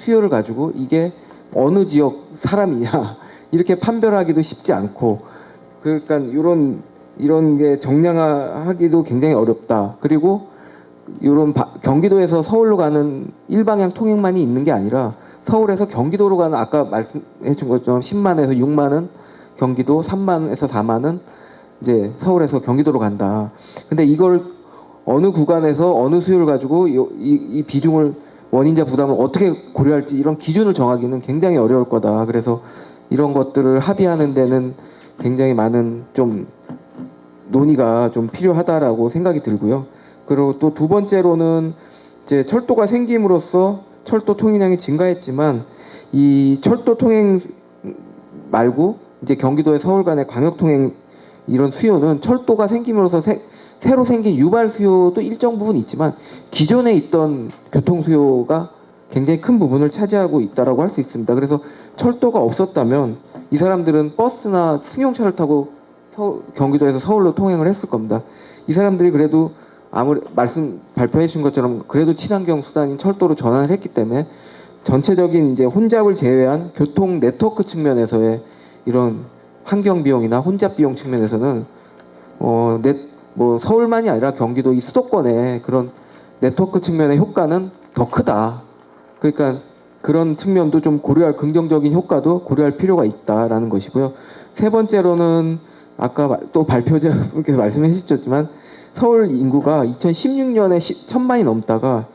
수요를 가지고 이게 어느 지역 사람이냐 이렇게 판별하기도 쉽지 않고, 그러니까 이런 게 정량하기도 굉장히 어렵다. 그리고 이런 경기도에서 서울로 가는 일방향 통행만이 있는 게 아니라 서울에서 경기도로 가는 아까 말씀해 준 것처럼 10만에서 6만은 경기도, 3만에서 4만은 이제 서울에서 경기도로 간다. 근데 이걸 어느 구간에서 어느 수요를 가지고 이 비중을 원인자 부담을 어떻게 고려할지 이런 기준을 정하기는 굉장히 어려울 거다. 그래서 이런 것들을 합의하는 데는 굉장히 많은 좀 논의가 좀 필요하다라고 생각이 들고요. 그리고 또 두 번째로는 이제 철도가 생김으로써 철도 통행량이 증가했지만 이 철도 통행 말고 이제 경기도의 서울 간의 광역 통행 이런 수요는 철도가 생김으로써 새로 생긴 유발 수요도 일정 부분 있지만 기존에 있던 교통 수요가 굉장히 큰 부분을 차지하고 있다라고 할 수 있습니다. 그래서 철도가 없었다면 이 사람들은 버스나 승용차를 타고 경기도에서 서울로 통행을 했을 겁니다. 이 사람들이 그래도 아무리 발표해 주신 것처럼 그래도 친환경 수단인 철도로 전환을 했기 때문에 전체적인 이제 혼잡을 제외한 교통 네트워크 측면에서의 이런 환경 비용이나 혼잡 비용 측면에서는 뭐 서울만이 아니라 경기도 이 수도권의 그런 네트워크 측면의 효과는 더 크다. 그러니까 그런 측면도 좀 고려할 긍정적인 효과도 고려할 필요가 있다라는 것이고요. 세 번째로는 아까 또 발표자분께서 말씀해 주셨지만 서울 인구가 2016년에 1000만이 넘다가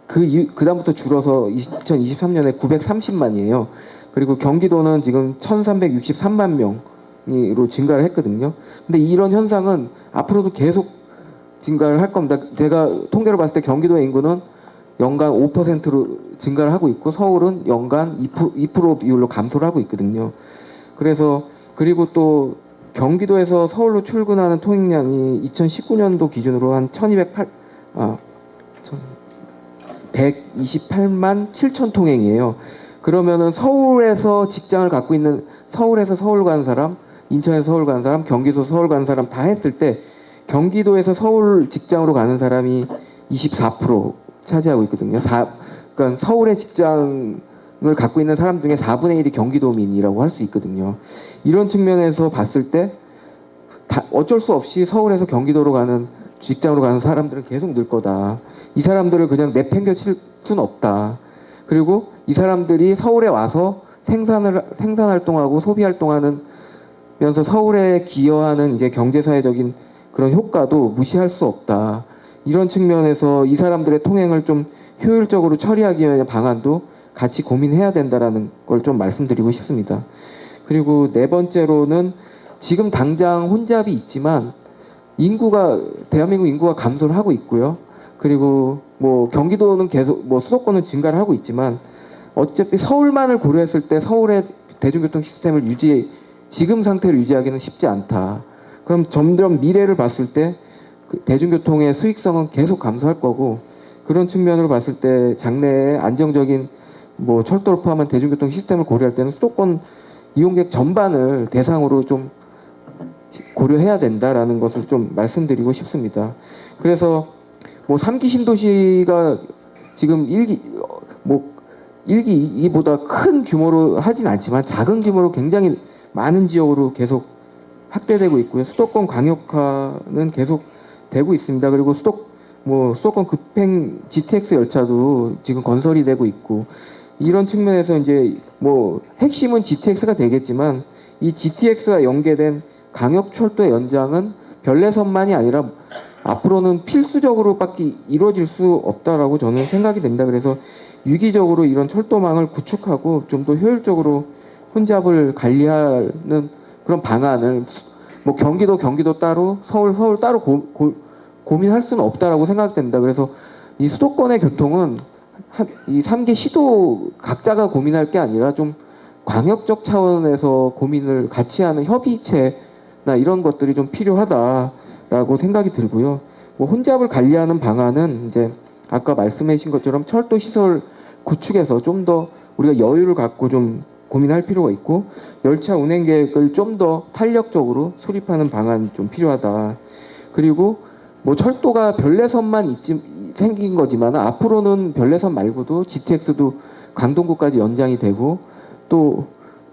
그다음부터 줄어서 2023년에 930만이에요. 그리고 경기도는 지금 1363만 명으로 증가를 했거든요. 근데 이런 현상은 앞으로도 계속 증가를 할 겁니다. 제가 통계를 봤을 때 경기도의 인구는 연간 5%로 증가를 하고 있고 서울은 연간 2% 비율로 감소를 하고 있거든요. 그리고 또 경기도에서 서울로 출근하는 통행량이 2019년도 기준으로 한 128만 7천 통행이에요. 그러면은 서울에서 직장을 갖고 있는 서울에서 서울 가는 사람, 인천에서 서울 가는 사람, 경기도에서 서울 가는 사람 다 했을 때 경기도에서 서울 직장으로 가는 사람이 24% 차지하고 있거든요. 그러니까 서울의 직장을 갖고 있는 사람 중에 4분의 1이 경기도민이라고 할 수 있거든요. 이런 측면에서 봤을 때 어쩔 수 없이 서울에서 경기도로 가는 직장으로 가는 사람들은 계속 늘 거다. 이 사람들을 그냥 내팽겨칠 수는 없다. 그리고 이 사람들이 서울에 와서 생산 활동하고 소비 활동하는 면서 서울에 기여하는 이제 경제사회적인 그런 효과도 무시할 수 없다. 이런 측면에서 이 사람들의 통행을 좀 효율적으로 처리하기 위한 방안도 같이 고민해야 된다라는 걸 좀 말씀드리고 싶습니다. 그리고 네 번째로는 지금 당장 혼잡이 있지만 대한민국 인구가 감소를 하고 있고요. 그리고 뭐 경기도는 계속 뭐 수도권은 증가를 하고 있지만 어차피 서울만을 고려했을 때 서울의 대중교통 시스템을 지금 상태로 유지하기는 쉽지 않다. 그럼 점점 미래를 봤을 때 그 대중교통의 수익성은 계속 감소할 거고 그런 측면으로 봤을 때 장래에 안정적인 뭐 철도를 포함한 대중교통 시스템을 고려할 때는 수도권 이용객 전반을 대상으로 좀 고려해야 된다라는 것을 좀 말씀드리고 싶습니다. 그래서 뭐 3기 신도시가 지금 1기 2기보다 큰 규모로 하진 않지만 작은 규모로 굉장히 많은 지역으로 계속 확대되고 있고요. 수도권 광역화는 계속 되고 있습니다. 그리고 수도권 급행 GTX 열차도 지금 건설이 되고 있고 이런 측면에서 이제 뭐 핵심은 GTX가 되겠지만 이 GTX와 연계된 광역철도의 연장은 별내선만이 아니라 앞으로는 필수적으로밖에 이루어질 수 없다라고 저는 생각이 됩니다. 그래서 유기적으로 이런 철도망을 구축하고 좀 더 효율적으로 혼잡을 관리하는 그런 방안을 뭐 경기도 따로 서울 따로 고민할 수는 없다라고 생각됩니다. 그래서 이 수도권의 교통은 이 3개 시도 각자가 고민할 게 아니라 좀 광역적 차원에서 고민을 같이 하는 협의체나 이런 것들이 좀 필요하다라고 생각이 들고요. 뭐 혼잡을 관리하는 방안은 이제 아까 말씀하신 것처럼 철도 시설 구축에서 좀 더 우리가 여유를 갖고 좀 고민할 필요가 있고 열차 운행 계획을 좀 더 탄력적으로 수립하는 방안이 좀 필요하다. 그리고 뭐 철도가 별내선만 생긴 거지만 앞으로는 별내선 말고도 GTX도 강동구까지 연장이 되고 또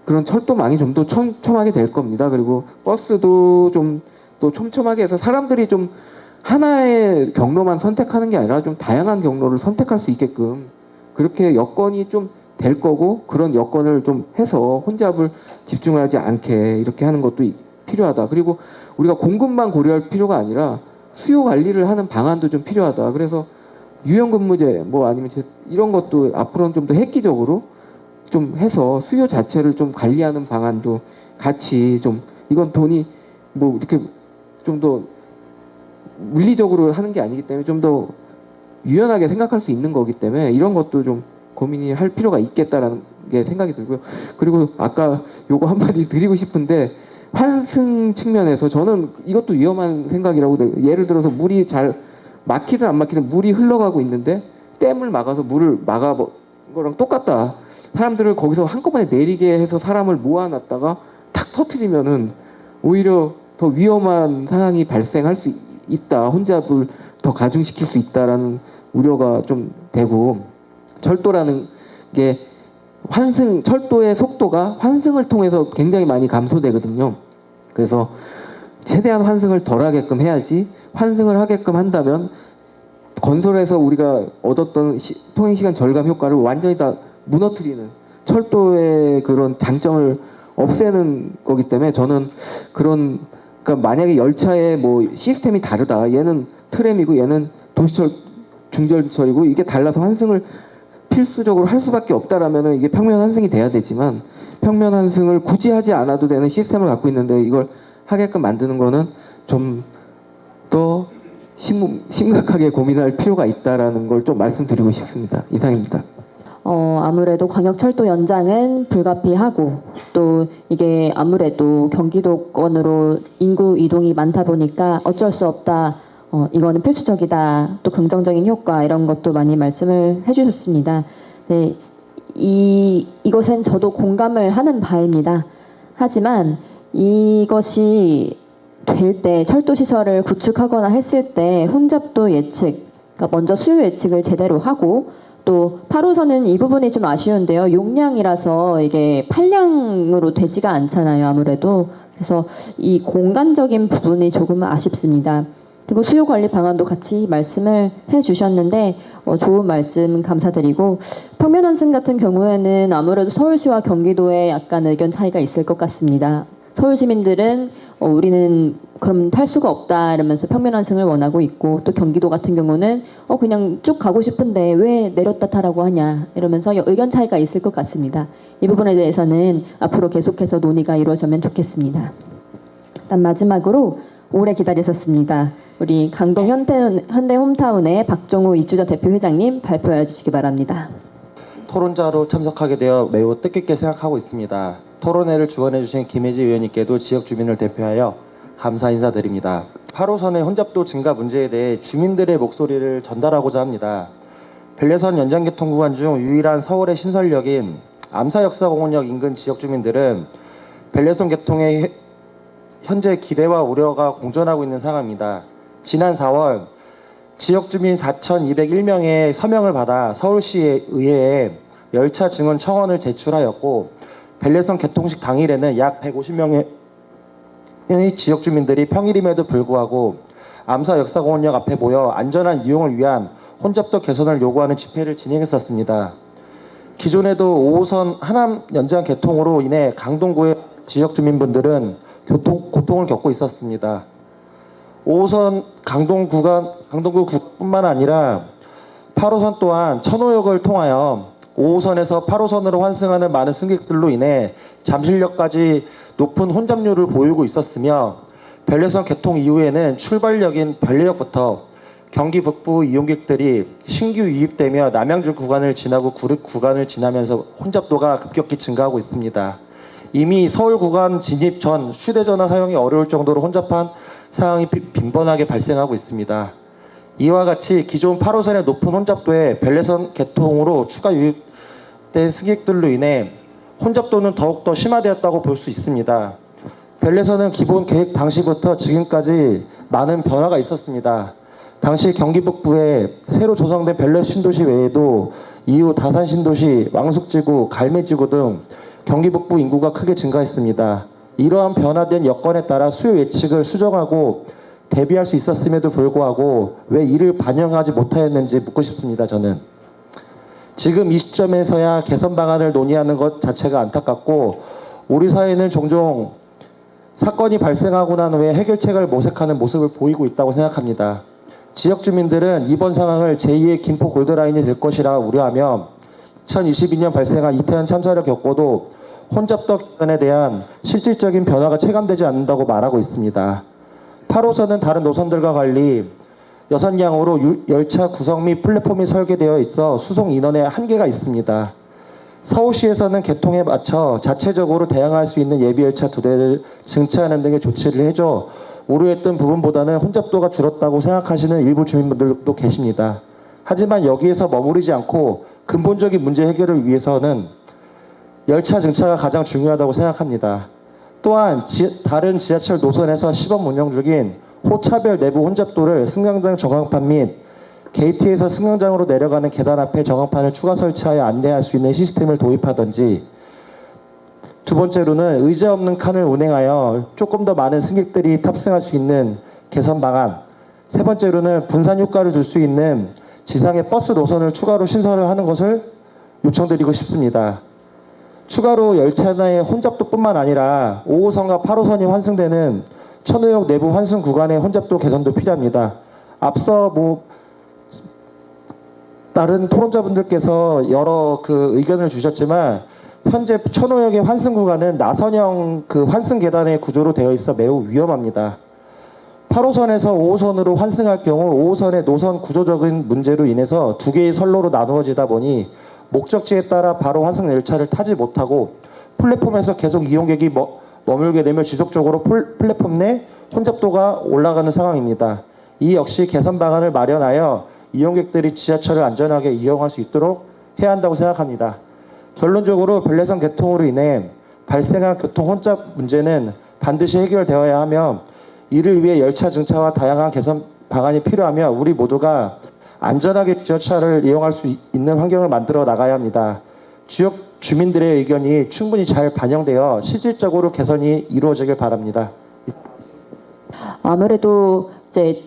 그런 철도망이 좀 더 촘촘하게 될 겁니다. 그리고 버스도 좀 또 촘촘하게 해서 사람들이 좀 하나의 경로만 선택하는 게 아니라 좀 다양한 경로를 선택할 수 있게끔 그렇게 여건이 좀 될 거고 그런 여건을 좀 해서 혼잡을 집중하지 않게 이렇게 하는 것도 필요하다. 그리고 우리가 공급만 고려할 필요가 아니라 수요 관리를 하는 방안도 좀 필요하다. 그래서 유연근무제 뭐 아니면 이런 것도 앞으로는 좀 더 획기적으로 좀 해서 수요 자체를 좀 관리하는 방안도 같이 좀 이건 돈이 뭐 이렇게 좀 더 물리적으로 하는 게 아니기 때문에 좀 더 유연하게 생각할 수 있는 거기 때문에 이런 것도 좀 고민이 할 필요가 있겠다라는 게 생각이 들고요. 그리고 아까 요거 한마디 드리고 싶은데 환승 측면에서 저는 이것도 위험한 생각이라고 예를 들어서 물이 잘 막히든 안 막히든 물이 흘러가고 있는데 댐을 막아서 물을 막아 거랑 똑같다. 사람들을 거기서 한꺼번에 내리게 해서 사람을 모아놨다가 탁 터트리면은 오히려 더 위험한 상황이 발생할 수 있다. 혼잡을 더 가중시킬 수 있다라는 우려가 좀 되고 철도라는 게 철도의 속도가 환승을 통해서 굉장히 많이 감소되거든요. 그래서 최대한 환승을 덜 하게끔 해야지 환승을 하게끔 한다면 건설에서 우리가 얻었던 통행시간 절감 효과를 완전히 다 무너뜨리는 철도의 그런 장점을 없애는 거기 때문에 저는 그러니까 만약에 열차의 뭐 시스템이 다르다. 얘는 트램이고 얘는 도시철 중절철이고 이게 달라서 환승을 필수적으로 할 수밖에 없다라면은 이게 평면 환승이 돼야 되지만 평면 환승을 굳이 하지 않아도 되는 시스템을 갖고 있는데 이걸 하게끔 만드는 거는 좀 더 심각하게 고민할 필요가 있다라는 걸 좀 말씀드리고 싶습니다. 이상입니다. 아무래도 광역철도 연장은 불가피하고 또 이게 아무래도 경기도권으로 인구 이동이 많다 보니까 어쩔 수 없다. 이거는 필수적이다. 또 긍정적인 효과 이런 것도 많이 말씀을 해주셨습니다. 네, 이것은 저도 공감을 하는 바입니다. 하지만 이것이 될 때 철도 시설을 구축하거나 했을 때 혼잡도 예측, 그러니까 먼저 수요 예측을 제대로 하고 또 8호선은 이 부분이 좀 아쉬운데요. 용량이라서 이게 판량으로 되지가 않잖아요. 아무래도. 그래서 이 공간적인 부분이 조금 아쉽습니다. 그리고 수요 관리 방안도 같이 말씀을 해주셨는데 좋은 말씀 감사드리고 평면 환승 같은 경우에는 아무래도 서울시와 경기도에 약간 의견 차이가 있을 것 같습니다. 서울 시민들은 우리는 그럼 탈 수가 없다 이러면서 평면 환승을 원하고 있고 또 경기도 같은 경우는 그냥 쭉 가고 싶은데 왜 내렸다 타라고 하냐 이러면서 의견 차이가 있을 것 같습니다. 이 부분에 대해서는 앞으로 계속해서 논의가 이루어지면 좋겠습니다. 일단 마지막으로 오래 기다리셨습니다. 우리 강동 현대 홈타운의 박종우 입주자 대표 회장님 발표해 주시기 바랍니다. 토론자로 참석하게 되어 매우 뜻깊게 생각하고 있습니다. 토론회를 주관해 주신 김혜지 의원님께도 지역 주민을 대표하여 감사 인사드립니다. 8호선의 혼잡도 증가 문제에 대해 주민들의 목소리를 전달하고자 합니다. 벨레선 연장개통 구간 중 유일한 서울의 신설역인 암사역사공원역 인근 지역 주민들은 벨레선 개통에 현재 기대와 우려가 공존하고 있는 상황입니다. 지난 4월 지역 주민 4,201명의 서명을 받아 서울시 의회에 열차 증원 청원을 제출하였고 벨레선 개통식 당일에는 약 150명의 지역 주민들이 평일임에도 불구하고 암사역사공원역 앞에 모여 안전한 이용을 위한 혼잡도 개선을 요구하는 집회를 진행했었습니다. 기존에도 5호선 하남 연장 개통으로 인해 강동구의 지역 주민분들은 고통을 겪고 있었습니다. 5호선 강동구뿐만 아니라 8호선 또한 천호역을 통하여 5호선에서 8호선으로 환승하는 많은 승객들로 인해 잠실역까지 높은 혼잡률을 보이고 있었으며 벨레선 개통 이후에는 출발역인 별내역부터 경기 북부 이용객들이 신규 유입되며 남양주 구간을 지나고 구립 구간을 지나면서 혼잡도가 급격히 증가하고 있습니다. 이미 서울 구간 진입 전 휴대전화 사용이 어려울 정도로 혼잡한 상황이 빈번하게 발생하고 있습니다. 이와 같이 기존 8호선의 높은 혼잡도에 벨레선 개통으로 추가 유입된 승객들로 인해 혼잡도는 더욱더 심화되었다고 볼 수 있습니다. 벨레선은 기본 계획 당시부터 지금까지 많은 변화가 있었습니다. 당시 경기 북부에 새로 조성된 벨레 신도시 외에도 이후 다산 신도시, 왕숙지구, 갈매지구 등 경기 북부 인구가 크게 증가했습니다. 이러한 변화된 여건에 따라 수요 예측을 수정하고 대비할 수 있었음에도 불구하고 왜 이를 반영하지 못하였는지 묻고 싶습니다. 저는 지금 이 시점에서야 개선 방안을 논의하는 것 자체가 안타깝고 우리 사회는 종종 사건이 발생하고 난 후에 해결책을 모색하는 모습을 보이고 있다고 생각합니다. 지역 주민들은 이번 상황을 제2의 김포 골드라인이 될 것이라 우려하며 2022년 발생한 이태원 참사를 겪고도 혼잡도 개선에 대한 실질적인 변화가 체감되지 않는다고 말하고 있습니다. 8호선은 다른 노선들과 달리 6양으로 열차 구성 및 플랫폼이 설계되어 있어 수송 인원에 한계가 있습니다. 서울시에서는 개통에 맞춰 자체적으로 대응할 수 있는 예비열차 2대를 증차하는 등의 조치를 해줘 우려했던 부분보다는 혼잡도가 줄었다고 생각하시는 일부 주민분들도 계십니다. 하지만 여기에서 머무르지 않고 근본적인 문제 해결을 위해서는 열차 증차가 가장 중요하다고 생각합니다. 또한 다른 지하철 노선에서 시범 운영 중인 호차별 내부 혼잡도를 승강장 정황판 및 게이트에서 승강장으로 내려가는 계단 앞에 정황판을 추가 설치하여 안내할 수 있는 시스템을 도입하든지, 두 번째로는 의자 없는 칸을 운행하여 조금 더 많은 승객들이 탑승할 수 있는 개선 방안, 세 번째로는 분산 효과를 줄 수 있는 지상의 버스 노선을 추가로 신설을 하는 것을 요청드리고 싶습니다. 추가로 열차 내의 혼잡도뿐만 아니라 5호선과 8호선이 환승되는 천호역 내부 환승 구간의 혼잡도 개선도 필요합니다. 앞서 다른 토론자분들께서 여러 의견을 주셨지만 현재 천호역의 환승 구간은 나선형 환승 계단의 구조로 되어 있어 매우 위험합니다. 8호선에서 5호선으로 환승할 경우 5호선의 노선 구조적인 문제로 인해서 두 개의 선로로 나누어지다 보니 목적지에 따라 바로 환승 열차를 타지 못하고 플랫폼에서 계속 이용객이 머물게 되며 지속적으로 플랫폼 내 혼잡도가 올라가는 상황입니다. 이 역시 개선 방안을 마련하여 이용객들이 지하철을 안전하게 이용할 수 있도록 해야 한다고 생각합니다. 결론적으로 벨레선 개통으로 인해 발생한 교통 혼잡 문제는 반드시 해결되어야 하며 이를 위해 열차 증차와 다양한 개선 방안이 필요하며 우리 모두가 안전하게 지하철을 이용할 수 있는 환경을 만들어 나가야 합니다. 지역 주민들의 의견이 충분히 잘 반영되어 실질적으로 개선이 이루어지길 바랍니다. 아무래도 이제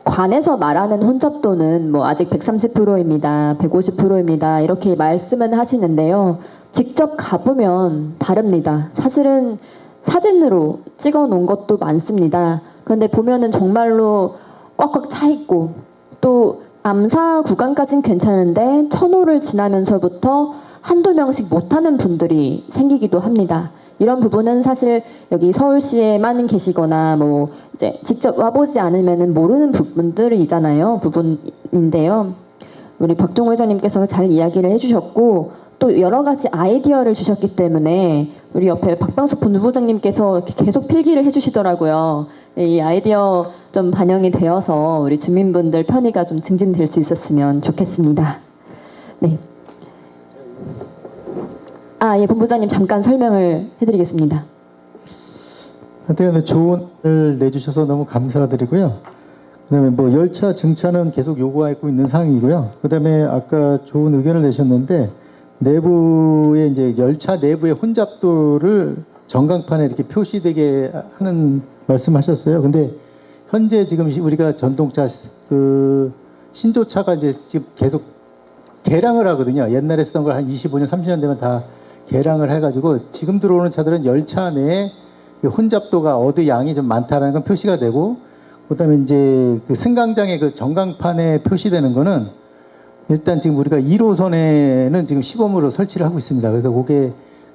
관에서 말하는 혼잡도는 아직 130%입니다. 150%입니다. 이렇게 말씀은 하시는데요. 직접 가보면 다릅니다. 사실은 사진으로 찍어 놓은 것도 많습니다. 그런데 보면은 정말로 꽉꽉 차 있고 또 암사 구간까지는 괜찮은데 천호를 지나면서부터 한두 명씩 못하는 분들이 생기기도 합니다. 이런 부분은 사실 여기 서울시에만 계시거나 이제 직접 와보지 않으면 모르는 부분인데요. 우리 박종호 회장님께서 잘 이야기를 해주셨고 또 여러 가지 아이디어를 주셨기 때문에 우리 옆에 박병숙 본부장님께서 이렇게 계속 필기를 해주시더라고요. 이 아이디어 좀 반영이 되어서 우리 주민분들 편의가 좀 증진될 수 있었으면 좋겠습니다. 네. 예, 본부장님 잠깐 설명을 해드리겠습니다. 하여튼 조언을 내주셔서 너무 감사드리고요. 그다음에 뭐 열차 증차는 계속 요구하고 있는 상황이고요. 그다음에 아까 좋은 의견을 내셨는데 내부에 이제 열차 내부의 혼잡도를 전광판에 이렇게 표시되게 하는 말씀하셨어요. 근데 현재 지금 우리가 전동차 그 신조차가 이제 지금 계속 개량을 하거든요. 옛날에 쓰던 걸 한 25년, 30년 되면 다 개량을 해가지고 지금 들어오는 차들은 열차 내에 혼잡도가 어디 양이 좀 많다라는 건 표시가 되고, 그다음에 이제 그 승강장의 그 전광판에 표시되는 거는 일단 지금 우리가 1호선에는 지금 시범으로 설치를 하고 있습니다. 그래서 그게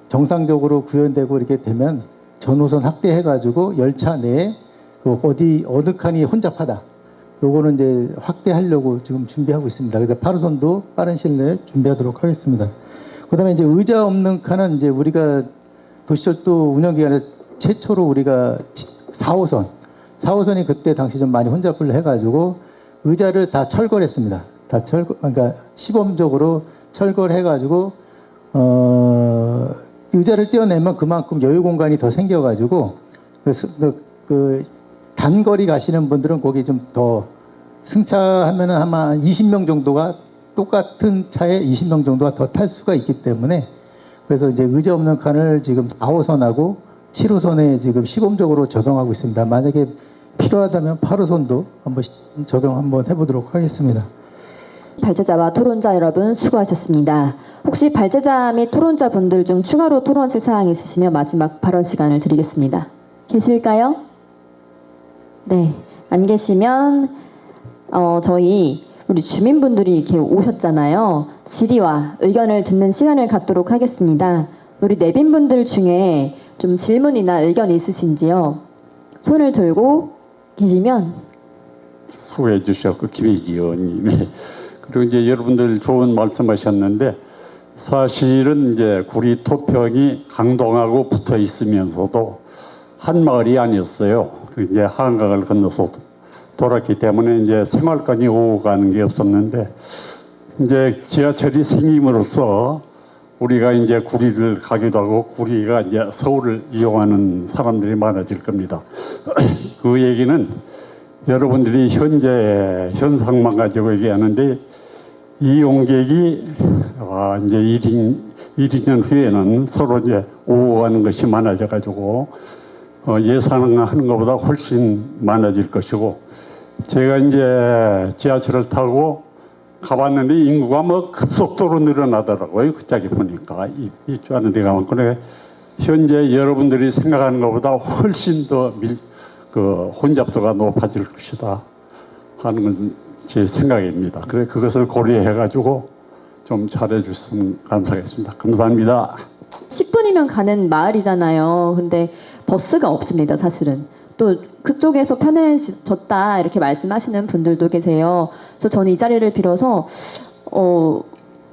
정상적으로 구현되고 이렇게 되면 전호선 확대해가지고 열차 내에 그 어느 칸이 혼잡하다, 요거는 이제 확대하려고 지금 준비하고 있습니다. 그래서 8호선도 빠른 시일 내에 준비하도록 하겠습니다. 그다음에 이제 의자 없는 칸은 이제 우리가 도시철도 운영 기간에 최초로 우리가 4호선이 그때 당시 좀 많이 혼잡을 해가지고 의자를 다 철거했습니다. 다 그러니까 시범적으로 철거해가지고 의자를 떼어내면 그만큼 여유 공간이 더 생겨가지고 그 단거리 가시는 분들은 거기 좀 더 승차하면은 아마 20명 정도가 똑같은 차에 20명 정도가 더 탈 수가 있기 때문에, 그래서 이제 의자 없는 칸을 지금 4호선하고 7호선에 지금 시범적으로 적용하고 있습니다. 만약에 필요하다면 8호선도 한번 적용 한번 해보도록 하겠습니다. 발제자와 토론자 여러분 수고하셨습니다. 혹시 발제자 및 토론자 분들 중 추가로 토론하실 사항이 있으시면 마지막 발언 시간을 드리겠습니다. 계실까요? 네, 안 계시면 저희 우리 주민분들이 이렇게 오셨잖아요. 질의와 의견을 듣는 시간을 갖도록 하겠습니다. 우리 내빈분들 중에 좀 질문이나 의견 있으신지요? 손을 들고 계시면. 수고해 주셨고, 김혜기 의원님이. 그리고 이제 여러분들 좋은 말씀하셨는데, 사실은 이제 구리 토평이 강동하고 붙어 있으면서도 한 마을이 아니었어요. 이제 한강을 건너서 돌았기 때문에 이제 생활권이 오고 가는 게 없었는데, 이제 지하철이 생김으로써 우리가 이제 구리를 가기도 하고 구리가 이제 서울을 이용하는 사람들이 많아질 겁니다. 그 얘기는 여러분들이 현재 현상만 가지고 얘기하는데, 이용객이 이제 1~2년 후에는 서로 이제 오고 가는 것이 많아져 가지고 예상하는 것보다 훨씬 많아질 것이고, 제가 이제 지하철을 타고 가봤는데 인구가 뭐 급속도로 늘어나더라고요. 그 짝에 보니까 입주하는 데가 많고, 그래 현재 여러분들이 생각하는 것보다 훨씬 더 혼잡도가 높아질 것이다 하는 건 제 생각입니다. 그래 그것을 고려해 가지고 좀 잘해 주셨으면 감사하겠습니다. 감사합니다. 10분이면 가는 마을이잖아요. 근데 버스가 없습니다, 사실은. 또 그쪽에서 편해졌다 이렇게 말씀하시는 분들도 계세요. 그래서 저는 이 자리를 빌어서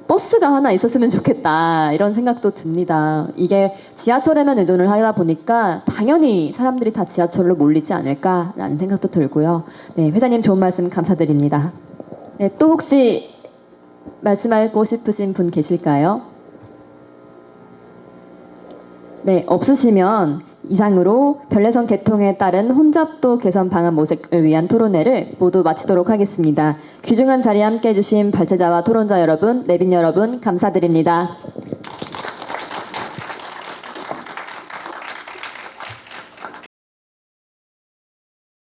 버스가 하나 있었으면 좋겠다 이런 생각도 듭니다. 이게 지하철에만 의존을 하다 보니까 당연히 사람들이 다 지하철로 몰리지 않을까라는 생각도 들고요. 네, 회장님 좋은 말씀 감사드립니다. 네, 또 혹시 말씀하고 싶으신 분 계실까요? 네, 없으시면 이상으로 별내선 개통에 따른 혼잡도 개선 방안 모색을 위한 토론회를 모두 마치도록 하겠습니다. 귀중한 자리에 함께해 주신 발제자와 토론자 여러분, 내빈 여러분 감사드립니다.